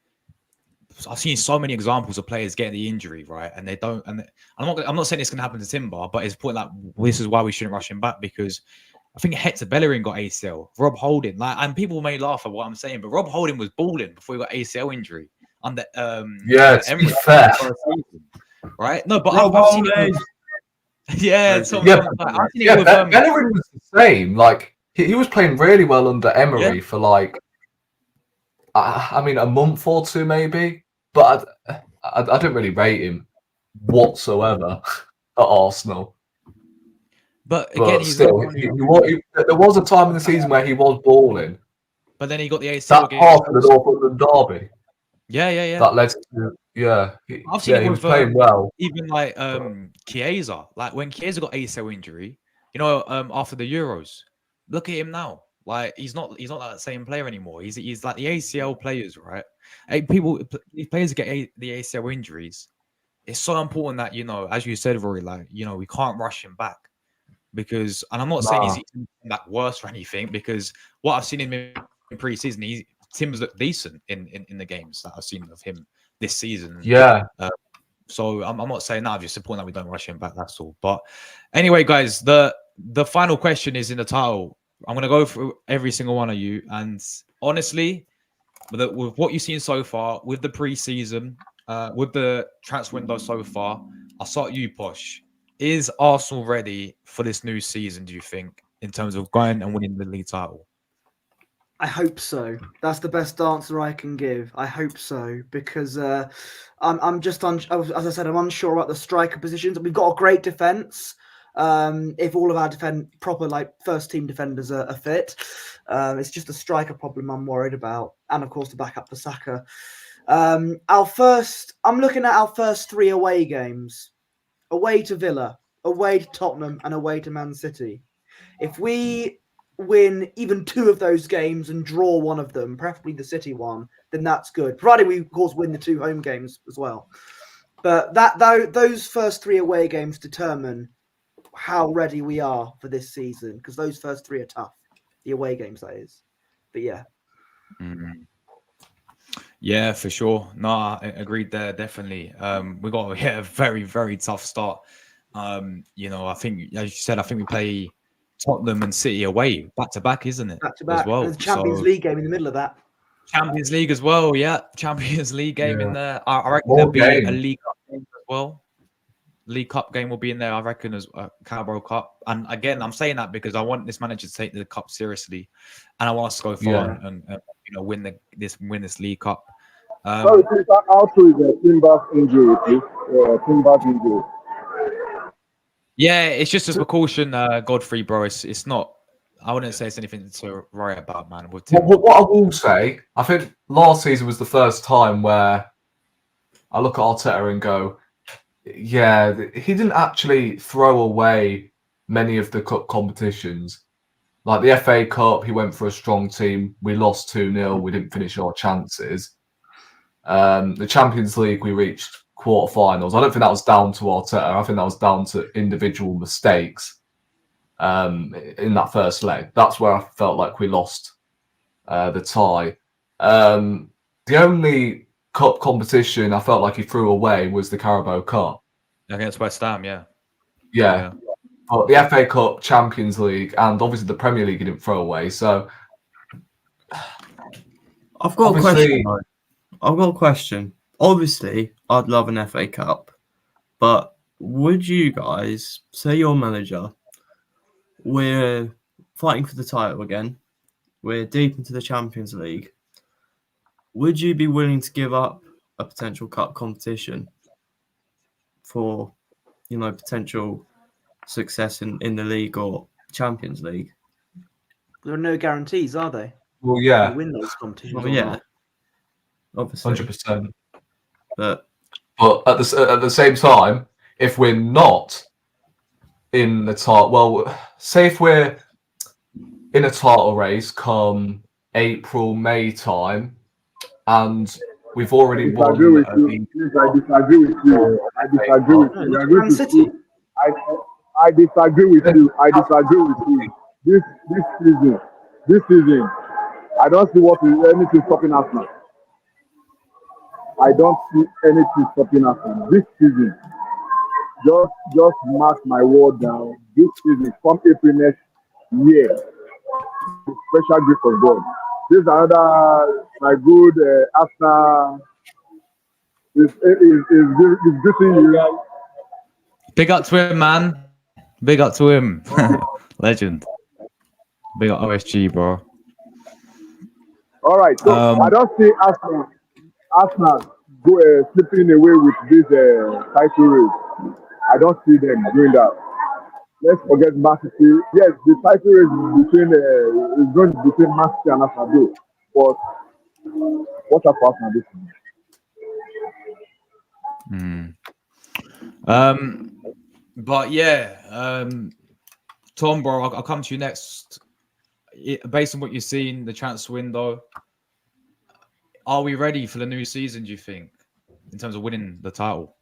I've seen so many examples of players getting the injury, right, and they don't. And I'm not saying it's going to happen to Timber, but it's point like this is why we shouldn't rush him back, because I think Hector Bellerin got ACL, Rob Holding, and people may laugh at what I'm saying, but Rob Holding was balling before he got ACL injury under to be fair, right? No, but Rob I've seen Holding. Bellerin was the same. Like, he was playing really well under Emery for like, I mean, a month or 2 maybe, but I don't really rate him whatsoever at Arsenal. But again, still, there was a time in the season where he was balling. But then he got the ACL game. That after the Northumberland derby. Yeah. That led to I've seen he was playing well. Even like Chiesa, like when Chiesa got ACL injury, after the Euros, look at him now. Like he's not that same player anymore. He's like the ACL players, right? These players get the ACL injuries. It's so important that as you said, Rory, like we can't rush him back, because, and I'm not saying he's that worse or anything, because what I've seen him in pre-season, Tim's looked decent in the games that I've seen of him this season. Yeah. So I'm not saying that. I'm just supporting that we don't rush him back. That's all. But anyway, guys, the final question is in the title. I'm going to go through every single one of you. And honestly, with what you've seen so far, with the pre-season, with the transfer window so far, I'll start with you, Posh. Is Arsenal ready for this new season, do you think, in terms of going and winning the league title? I hope so. That's the best answer I can give. I hope so, because I'm just as I said, I'm unsure about the striker positions. We've got a great defense. If all of our proper first team defenders are fit, it's just a striker problem I'm worried about, and of course to back up the Saka. I'm looking at our first 3 away games: away to Villa, away to Tottenham, and away to Man City. If we win even 2 of those games and draw one of them, preferably the City one, then that's good. Provided we, of course, win the 2 home games as well. But those first 3 away games determine how ready we are for this season, because those first 3 are tough. The away games, that is. But yeah. Mhm. Yeah, for sure. No, I agreed there, definitely. We got a very, very tough start. I think, as you said, I think we play Tottenham and City away back to back, isn't it? Back to As back. well. There's a Champions So League game in the middle of that. Champions League as well, yeah. Champions League game in there. I reckon More there'll be a games. League Cup game as well. League Cup game will be in there, I reckon, as Carabao Cup. And again, I'm saying that because I want this manager to take the cup seriously, and I want us to go far and win this League Cup. Sorry, please, how true is Timber's injury, please? Timber's injury. Yeah, it's just as precaution, Godfrey, bro. It's not. I wouldn't say it's anything to worry about, man. With Tim. What I will say, I think last season was the first time where I look at Arteta and go, yeah, he didn't actually throw away many of the cup competitions. Like the FA Cup, he went for a strong team. We lost 2-0. We didn't finish our chances. The Champions League, we reached quarterfinals. I don't think that was down to Arteta. I think that was down to individual mistakes in that first leg. That's where I felt like we lost the tie. The only cup competition I felt like he threw away was the Carabao Cup. Against West Ham, yeah. Yeah. But the FA Cup, Champions League, and obviously the Premier League he didn't throw away. So I've got a question. Though. I've got a question. Obviously, I'd love an FA Cup, but would you guys say your manager? We're fighting for the title again. We're deep into the Champions League. Would you be willing to give up a potential cup competition for, potential success in the league or Champions League? There are no guarantees, are they? Well, yeah, You win those competitions. Well, or yeah, not. obviously, 100%. But at the same time, if we're not in the title, well, say if we're in a title race come April, May time, and we've already won. I disagree with you. I disagree with you. I disagree with you. No, Man City. I disagree with you. I disagree with you. This season, I don't see anything stopping us now. I don't see anything stopping us now. This season, just mark my word down. This season, from April next year, the special gift of God. This is another my good after is greeting you. Big up to him, man. Big up to him. Legend. Big up OSG, bro. All right, so I don't see Arsenal slipping away with this title race. I don't see them doing that. Let's forget Man City. Yes, the title race is going between Man City and Arsenal, but what about Arsenal this season? But yeah, Thom, bro, I'll come to you next. Based on what you've seen, the transfer window, are we ready for the new season, do you think, in terms of winning the title?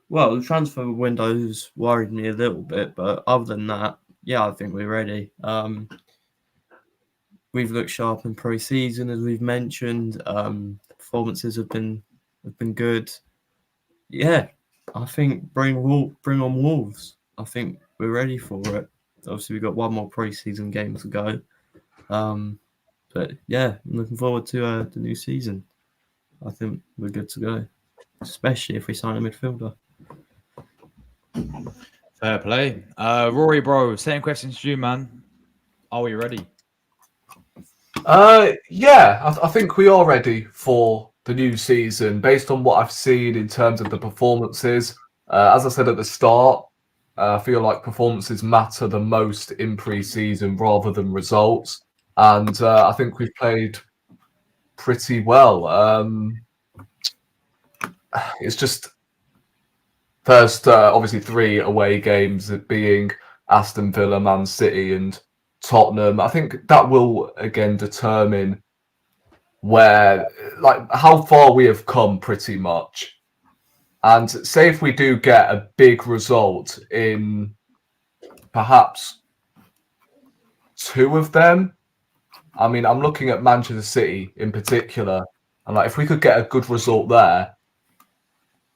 Well, the transfer window's worried me a little bit, but other than that, yeah, I think we're ready. We've looked sharp in pre-season, as we've mentioned. Performances have been good. Yeah, I think bring on Wolves. I think we're ready for it. Obviously, we've got one more pre-season game to go. But yeah, I'm looking forward to the new season. I think we're good to go, especially if we sign a midfielder. Fair play. Rory, bro, same question to you, man. Are we ready? Yeah, I think we are ready for the new season based on what I've seen in terms of the performances. As I said at the start, I feel like performances matter the most in pre-season rather than results. And I think we've played pretty well. It's just first, obviously, 3 away games being Aston Villa, Man City and Tottenham. I think that will, again, determine how far we have come pretty much. And say if we do get a big result in perhaps 2 of them, I mean, I'm looking at Manchester City in particular, and like if we could get a good result there,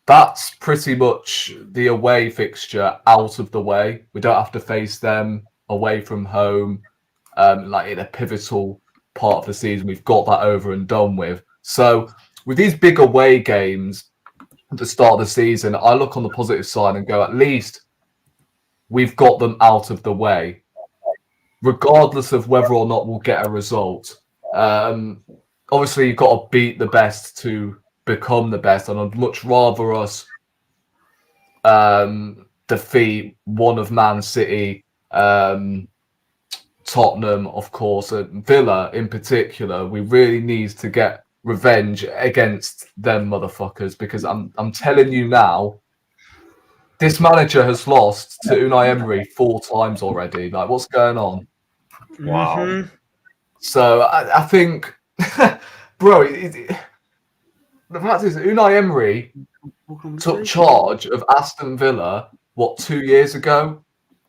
that's pretty much the away fixture out of the way. We don't have to face them away from home, like in a pivotal part of the season. We've got that over and done with. So with these big away games at the start of the season, I look on the positive side and go, at least we've got them out of the way, regardless of whether or not we'll get a result. Obviously, you've got to beat the best to become the best, and I'd much rather us defeat one of Man City, Tottenham, of course, and Villa in particular. We really need to get revenge against them motherfuckers, because I'm telling you now, this manager has lost to Unai Emery 4 times already. Like, what's going on? Wow. Mhm. So I think, bro, the fact is, Unai Emery took charge of Aston Villa, 2 years ago?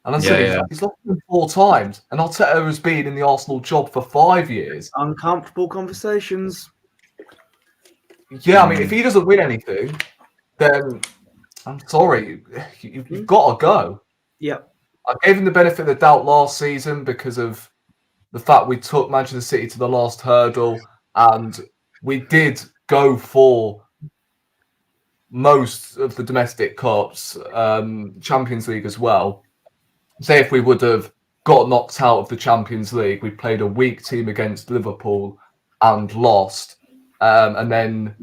And I said he's lost them 4 times. And Arteta has been in the Arsenal job for 5 years. Uncomfortable conversations. Yeah, I mean, if he doesn't win anything, then I'm sorry, you've got to go. Yep. I gave him the benefit of the doubt last season because of the fact we took Manchester City to the last hurdle, and we did go for most of the domestic cups, Champions League as well. Say if we would have got knocked out of the Champions League, we played a weak team against Liverpool and lost, and then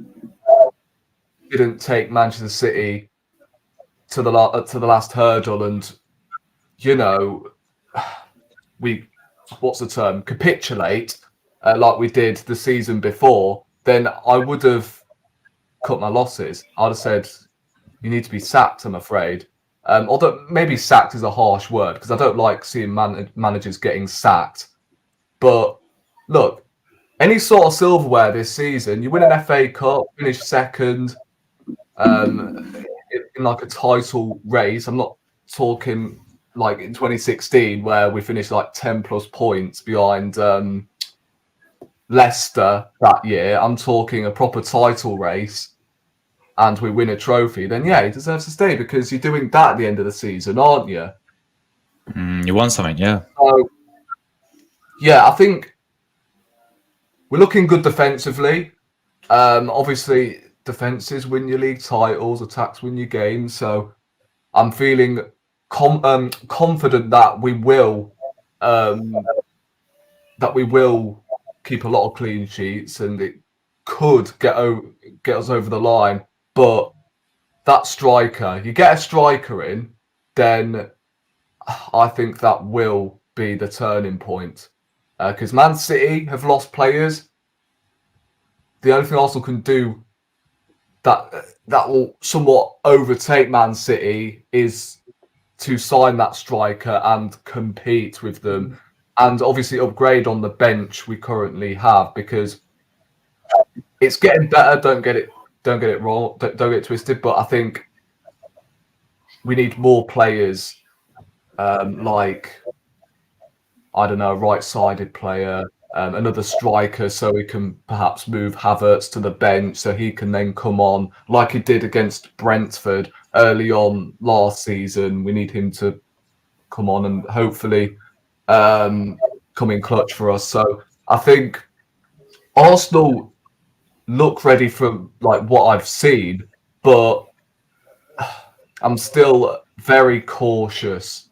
didn't take Manchester City to the last hurdle, and we capitulate like we did the season before, then I would have cut my losses. I'd have said, you need to be sacked, I'm afraid. Although maybe sacked is a harsh word, because I don't like seeing managers getting sacked. But look, any sort of silverware this season, you win an FA Cup, finish second, in like a title race. I'm not talking like in 2016 where we finished like 10 plus points behind Leicester that year. I'm talking a proper title race, and we win a trophy. Then yeah, he deserves to stay, because you're doing that at the end of the season, aren't you? You won something, yeah. So yeah, I think we're looking good defensively. Obviously, defenses win your league titles, attacks win your games. So I'm feeling confident that we will keep a lot of clean sheets, and it could get us over the line. But that striker, you get a striker in, then I think that will be the turning point. Because Man City have lost players. The only thing Arsenal can do that will somewhat overtake Man City is to sign that striker and compete with them, and obviously upgrade on the bench we currently have, because it's getting better. Don't get it wrong. Don't get it twisted. But I think we need more players, like, I don't know, a right-sided player, another striker, so we can perhaps move Havertz to the bench, so he can then come on like he did against Brentford early on last season. We need him to come on and hopefully come in clutch for us. So I think Arsenal look ready from like what I've seen, but I'm still very cautious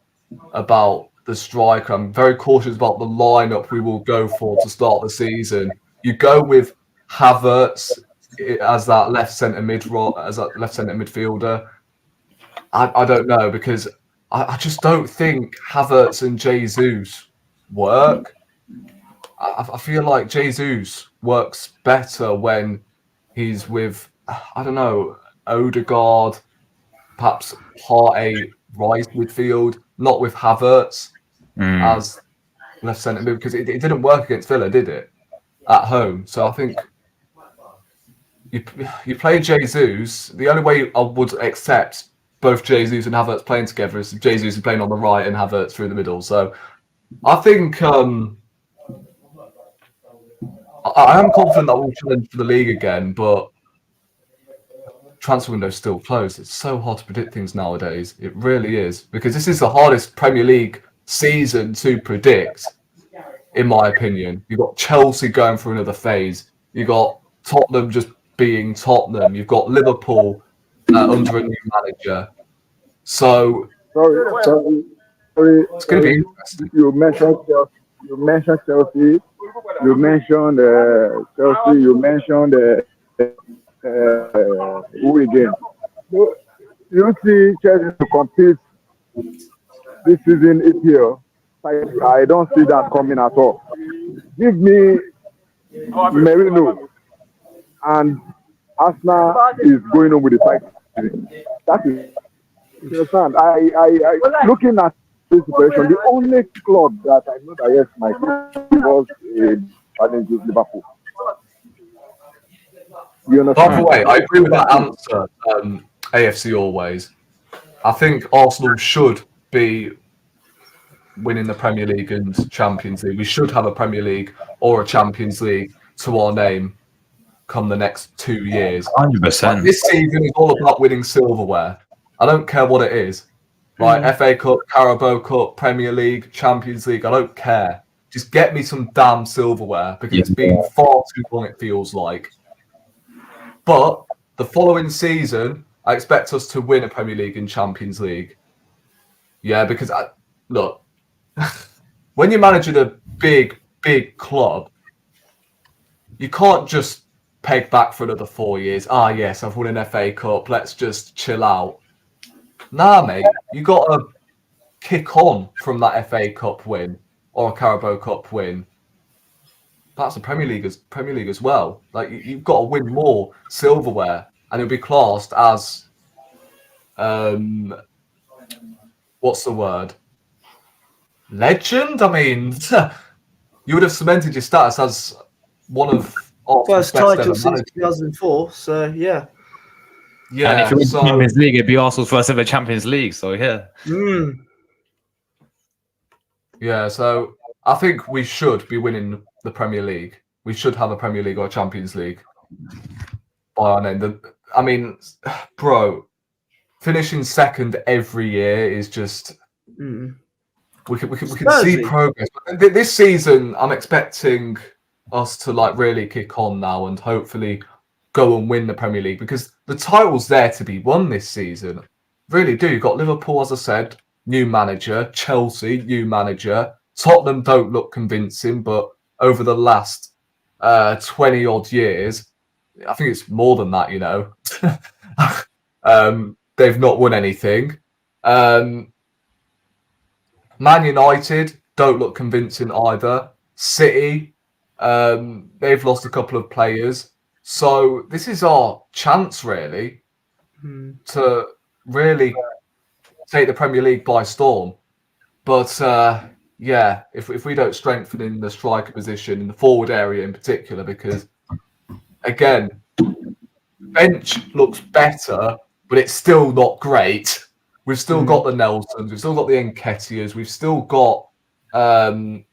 about the striker. I'm very cautious about the lineup we will go for to start the season. You go with Havertz as that left centre midfielder. I don't know, because I just don't think Havertz and Jesus work. I feel like Jesus works better when he's with, I don't know, Odegaard, perhaps Partey right midfield, not with Havertz as left centre mid, because it didn't work against Villa, did it? At home. So I think you play Jesus. The only way I would accept both Jesus and Havertz playing together is if Jesus is playing on the right and Havertz through the middle. So I think I am confident that we'll challenge for the league again, but transfer window's still closed. It's so hard to predict things nowadays. It really is, because this is the hardest Premier League season to predict, in my opinion. You've got Chelsea going through another phase. You've got Tottenham just being Tottenham. You've got Liverpool under a new manager. So Sorry. it's going to be interesting. You mentioned Chelsea. You mentioned Chelsea. You mentioned Chelsea. You mentioned who again? You see Chelsea to compete this season EPL. I don't see that coming at all. Give me Merino, and Arsenal is going on with the title. That is, you understand? I looking at this situation, the only club that I know that yes, my team was challenge is Liverpool. You understand? By the way, I agree with that answer, AFC always. I think Arsenal should be winning the Premier League and Champions League. We should have a Premier League or a Champions League to our name come the next 2 years. 100%. This season is all about winning silverware. I don't care what it is. Right, FA Cup, Carabao Cup, Premier League, Champions League, I don't care. Just get me some damn silverware, because it's been far too long, it feels like. But the following season, I expect us to win a Premier League and Champions League. Yeah, because, look, when you're managing a big club, you can't just peg back for another 4 years. Yes, I've won an FA Cup, let's just chill out. Nah, mate, you got to kick on from that FA Cup win or a Carabao Cup win. That's a Premier League as well. Like, you've got to win more silverware, and it'll be classed as what's the word? Legend? I mean, you would have cemented your status as one of First title since 2004, so yeah. Yeah, and if you win the Champions League, it'd be Arsenal's first ever Champions League. So yeah. Yeah, so I think we should be winning the Premier League. We should have a Premier League or a Champions League by our name. I mean, bro, finishing second every year is just we can see progress. This season, I'm expecting us to like really kick on now and hopefully go and win the Premier League, because the title's there to be won this season. Really do. You've got Liverpool, as I said, new manager. Chelsea, new manager. Tottenham don't look convincing, but over the last 20 odd years, I think it's more than that, you know. They've not won anything. Man United don't look convincing either. City, they've lost a couple of players. So this is our chance, really, to really take the Premier League by storm. But yeah, if we don't strengthen in the striker position, in the forward area in particular, because again, bench looks better, but it's still not great. We've still got the Nelsons, we've still got the Nketiahs, we've still got oh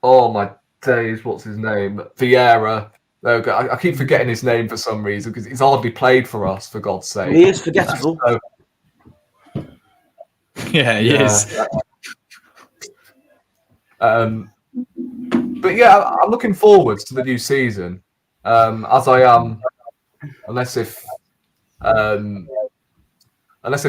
my days, what's his name? Vieira. There we go. I keep forgetting his name for some reason, because he's hardly played for us, for God's sake. He is forgettable. So, Yeah, he is. But yeah, I'm looking forward to the new season, as I am. Unless if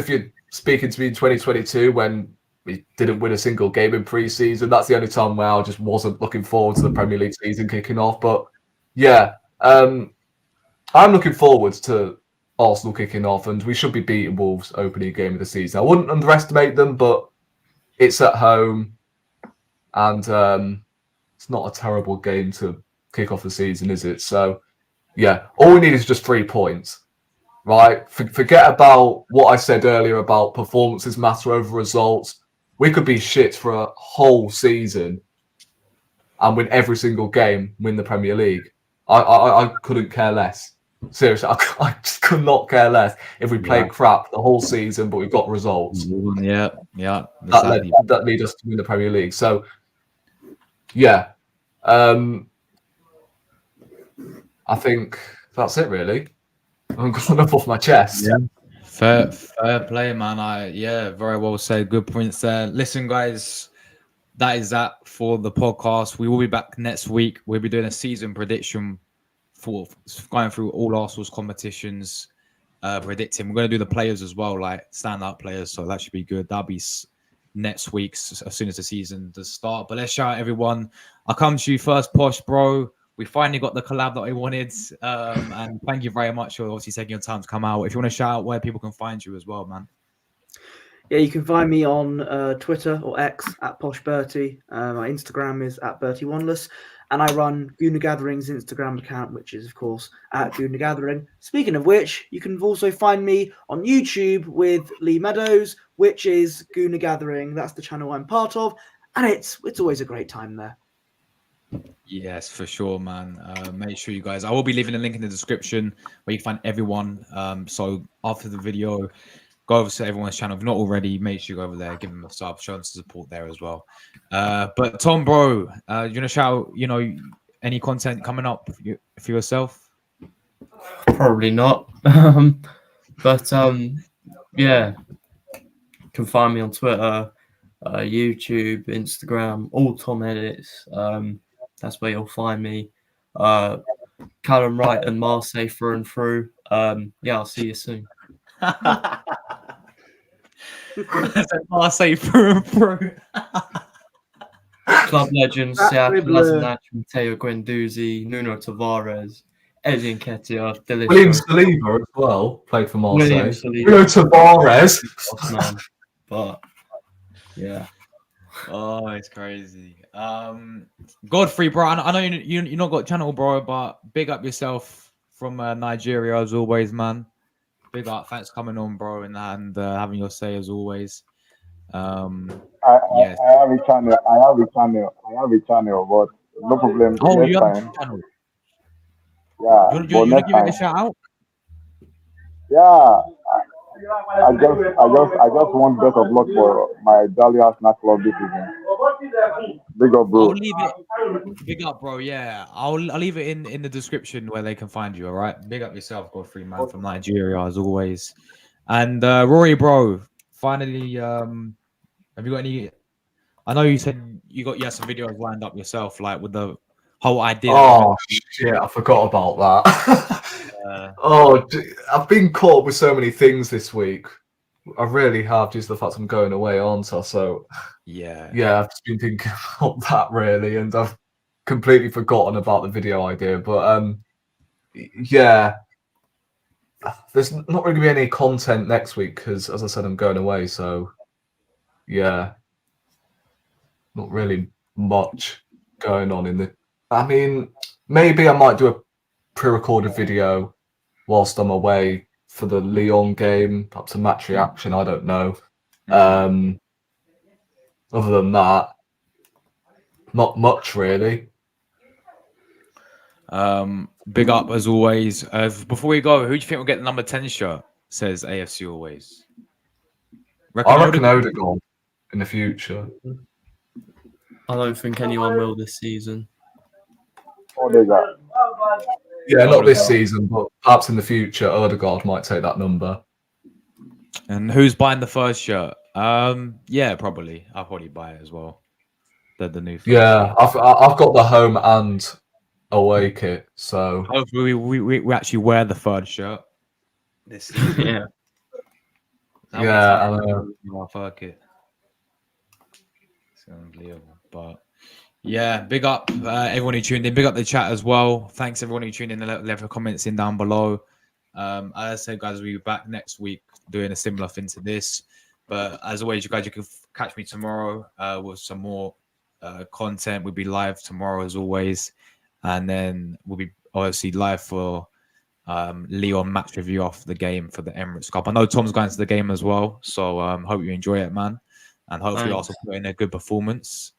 you're speaking to me in 2022 when we didn't win a single game in pre-season, that's the only time where I just wasn't looking forward to the Premier League season kicking off. But yeah, I'm looking forward to Arsenal kicking off, and we should be beating Wolves opening game of the season. I wouldn't underestimate them, but it's at home, and it's not a terrible game to kick off the season, is it? So yeah, all we need is just 3 points, right? Forget about what I said earlier about performances matter over results. We could be shit for a whole season and win every single game, win the Premier League. I couldn't care less. Seriously, I just could not care less if we played Yeah. crap the whole season, but we've got results. Yeah, exactly. That lead us to win the Premier League. So, yeah, I think that's it, really. I've got enough off my chest. Yeah. Fair play, man. Very well said. Good points there. Listen, guys, that is that for the podcast. We will be back next week. We'll be doing a season prediction for going through all Arsenal's competitions, predicting. We're going to do the players as well, like standout players. So that should be good. That'll be next week as soon as the season does start. But let's shout out everyone. I'll come to you first, Posh, bro. We finally got the collab that we wanted. And thank you very much for obviously taking your time to come out. If you want to shout out where people can find you as well, man. Yeah, you can find me on Twitter or X at Posh Bertie. My Instagram is at Bertie Wanless. And I run Gooner Gathering's Instagram account, which is, of course, at Gooner Gathering. Speaking of which, you can also find me on YouTube with Lee Meadows, which is Gooner Gathering. That's the channel I'm part of. And it's always a great time there. Yes, for sure, man. Make sure you guys, I will be leaving a link in the description where you can find everyone. So after the video, go over to everyone's channel. If not already, make sure you go over there, give them a sub, show them some support there as well. But Thom, bro, you want to shout, any content coming up for yourself? Probably not. But yeah, you can find me on Twitter, YouTube, Instagram, all Thom edits. That's where you'll find me. Callum Wright and Marseille through and through. Yeah, I'll see you soon. Marseille through and through. Club legends, That Sead dribbler. Kolasinac, Matteo Guendouzi, Nuno Tavares, Edin Nketiah, William delicious. Saliba as well played for Marseille. William Saliba. Bruno Tavares. Man. But yeah. Oh, it's crazy. Godfrey, bro. I know you not got channel, bro, but big up yourself from Nigeria as always, man. Big up. Thanks for coming on, bro, and having your say as always. Yes. I have a channel, but no problem. Oh, Next you have time. a channel. Yeah, You but want to next give it a time. shout out? Yeah, I just want best of luck for my Dahlia Snack Club this season. Big up, I'll bro. leave it. Big up, bro. Yeah, I'll leave it in the description where they can find you. All right. Big up yourself, Godfrey, man, from Nigeria as always. And Rory, bro. Finally, have you got any? I know you said you had some videos lined up yourself, like with the whole idea. Oh shit! I forgot about that. I've been caught up with so many things this week. I really have, due to the fact I'm going away, aren't I? So yeah, I've just been thinking about that really, and I've completely forgotten about the video idea. But yeah, there's not really going to be any content next week because, as I said, I'm going away. So yeah, not really much going on in the. I mean, maybe I might do a pre-recorded video whilst I'm away for the Lyon game, perhaps a match reaction. I don't know. Other than that, not much really. Big up as always. Before we go, who do you think will get the number 10 shirt? Says AFC always. I reckon Odegaard in the future. I don't think anyone will this season. Odegaard. Yeah, not this season, but perhaps in the future, Odegaard might take that number. And who's buying the first shirt? Yeah, probably. I'll probably buy it as well. The new. Yeah, I've got the home and away kit, so hopefully we actually wear the third shirt this season. Yeah. I know. Fuck it. It's unbelievable, but. Yeah, big up everyone who tuned in. Big up the chat as well. Thanks everyone who tuned in and left your comments in down below. As I said, guys, we'll be back next week doing a similar thing to this. But as always, you can catch me tomorrow with some more content. We'll be live tomorrow as always. And then we'll be obviously live for Lyon match review off the game for the Emirates Cup. I know Thom's going to the game as well. So hope you enjoy it, man. And hopefully also put in a good performance.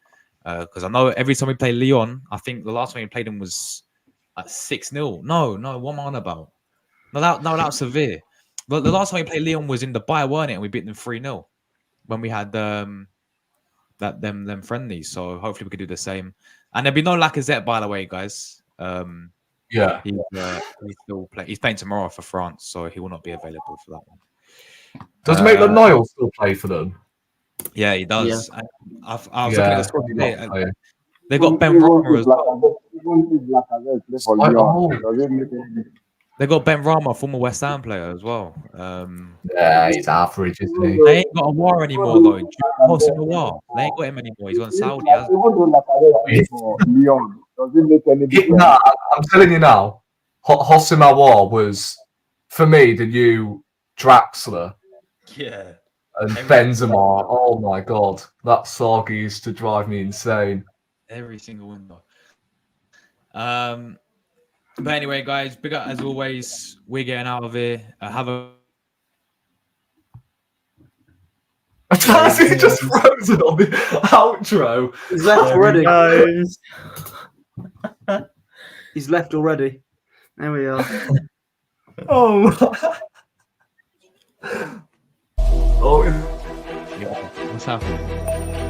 Because I know every time we play Lyon, I think the last time we played them was at 6-0. No, what am I on about? That's severe. But the last time we played Leon was in Dubai, weren't it? And we beat them 3-0 when we had them friendlies. So hopefully we could do the same. And there'll be no Lacazette, by the way, guys. Yeah. He's playing tomorrow for France, so he will not be available for that one. Does Maitland Niles still play for them? Yeah, he does. Yeah. I was looking at the squad he's today. not playing. They got Ben Rama as well. They got Ben Rama, former West Ham player as well. Yeah, he's average, isn't he? They ain't got a war anymore though. Hossim Awar. They ain't got him anymore. He's gone Saudi. Hasn't Nah, I'm telling you now, Hossim Awar was, for me, the new Draxler. Yeah. And Benzema, oh my god, that saga used to drive me insane. Every single window. But anyway, guys, big up as always. We're getting out of here. Have a. He just frozen on the outro. He's left already. Guys. He's left already. There we are. Oh. Oh. What's happening?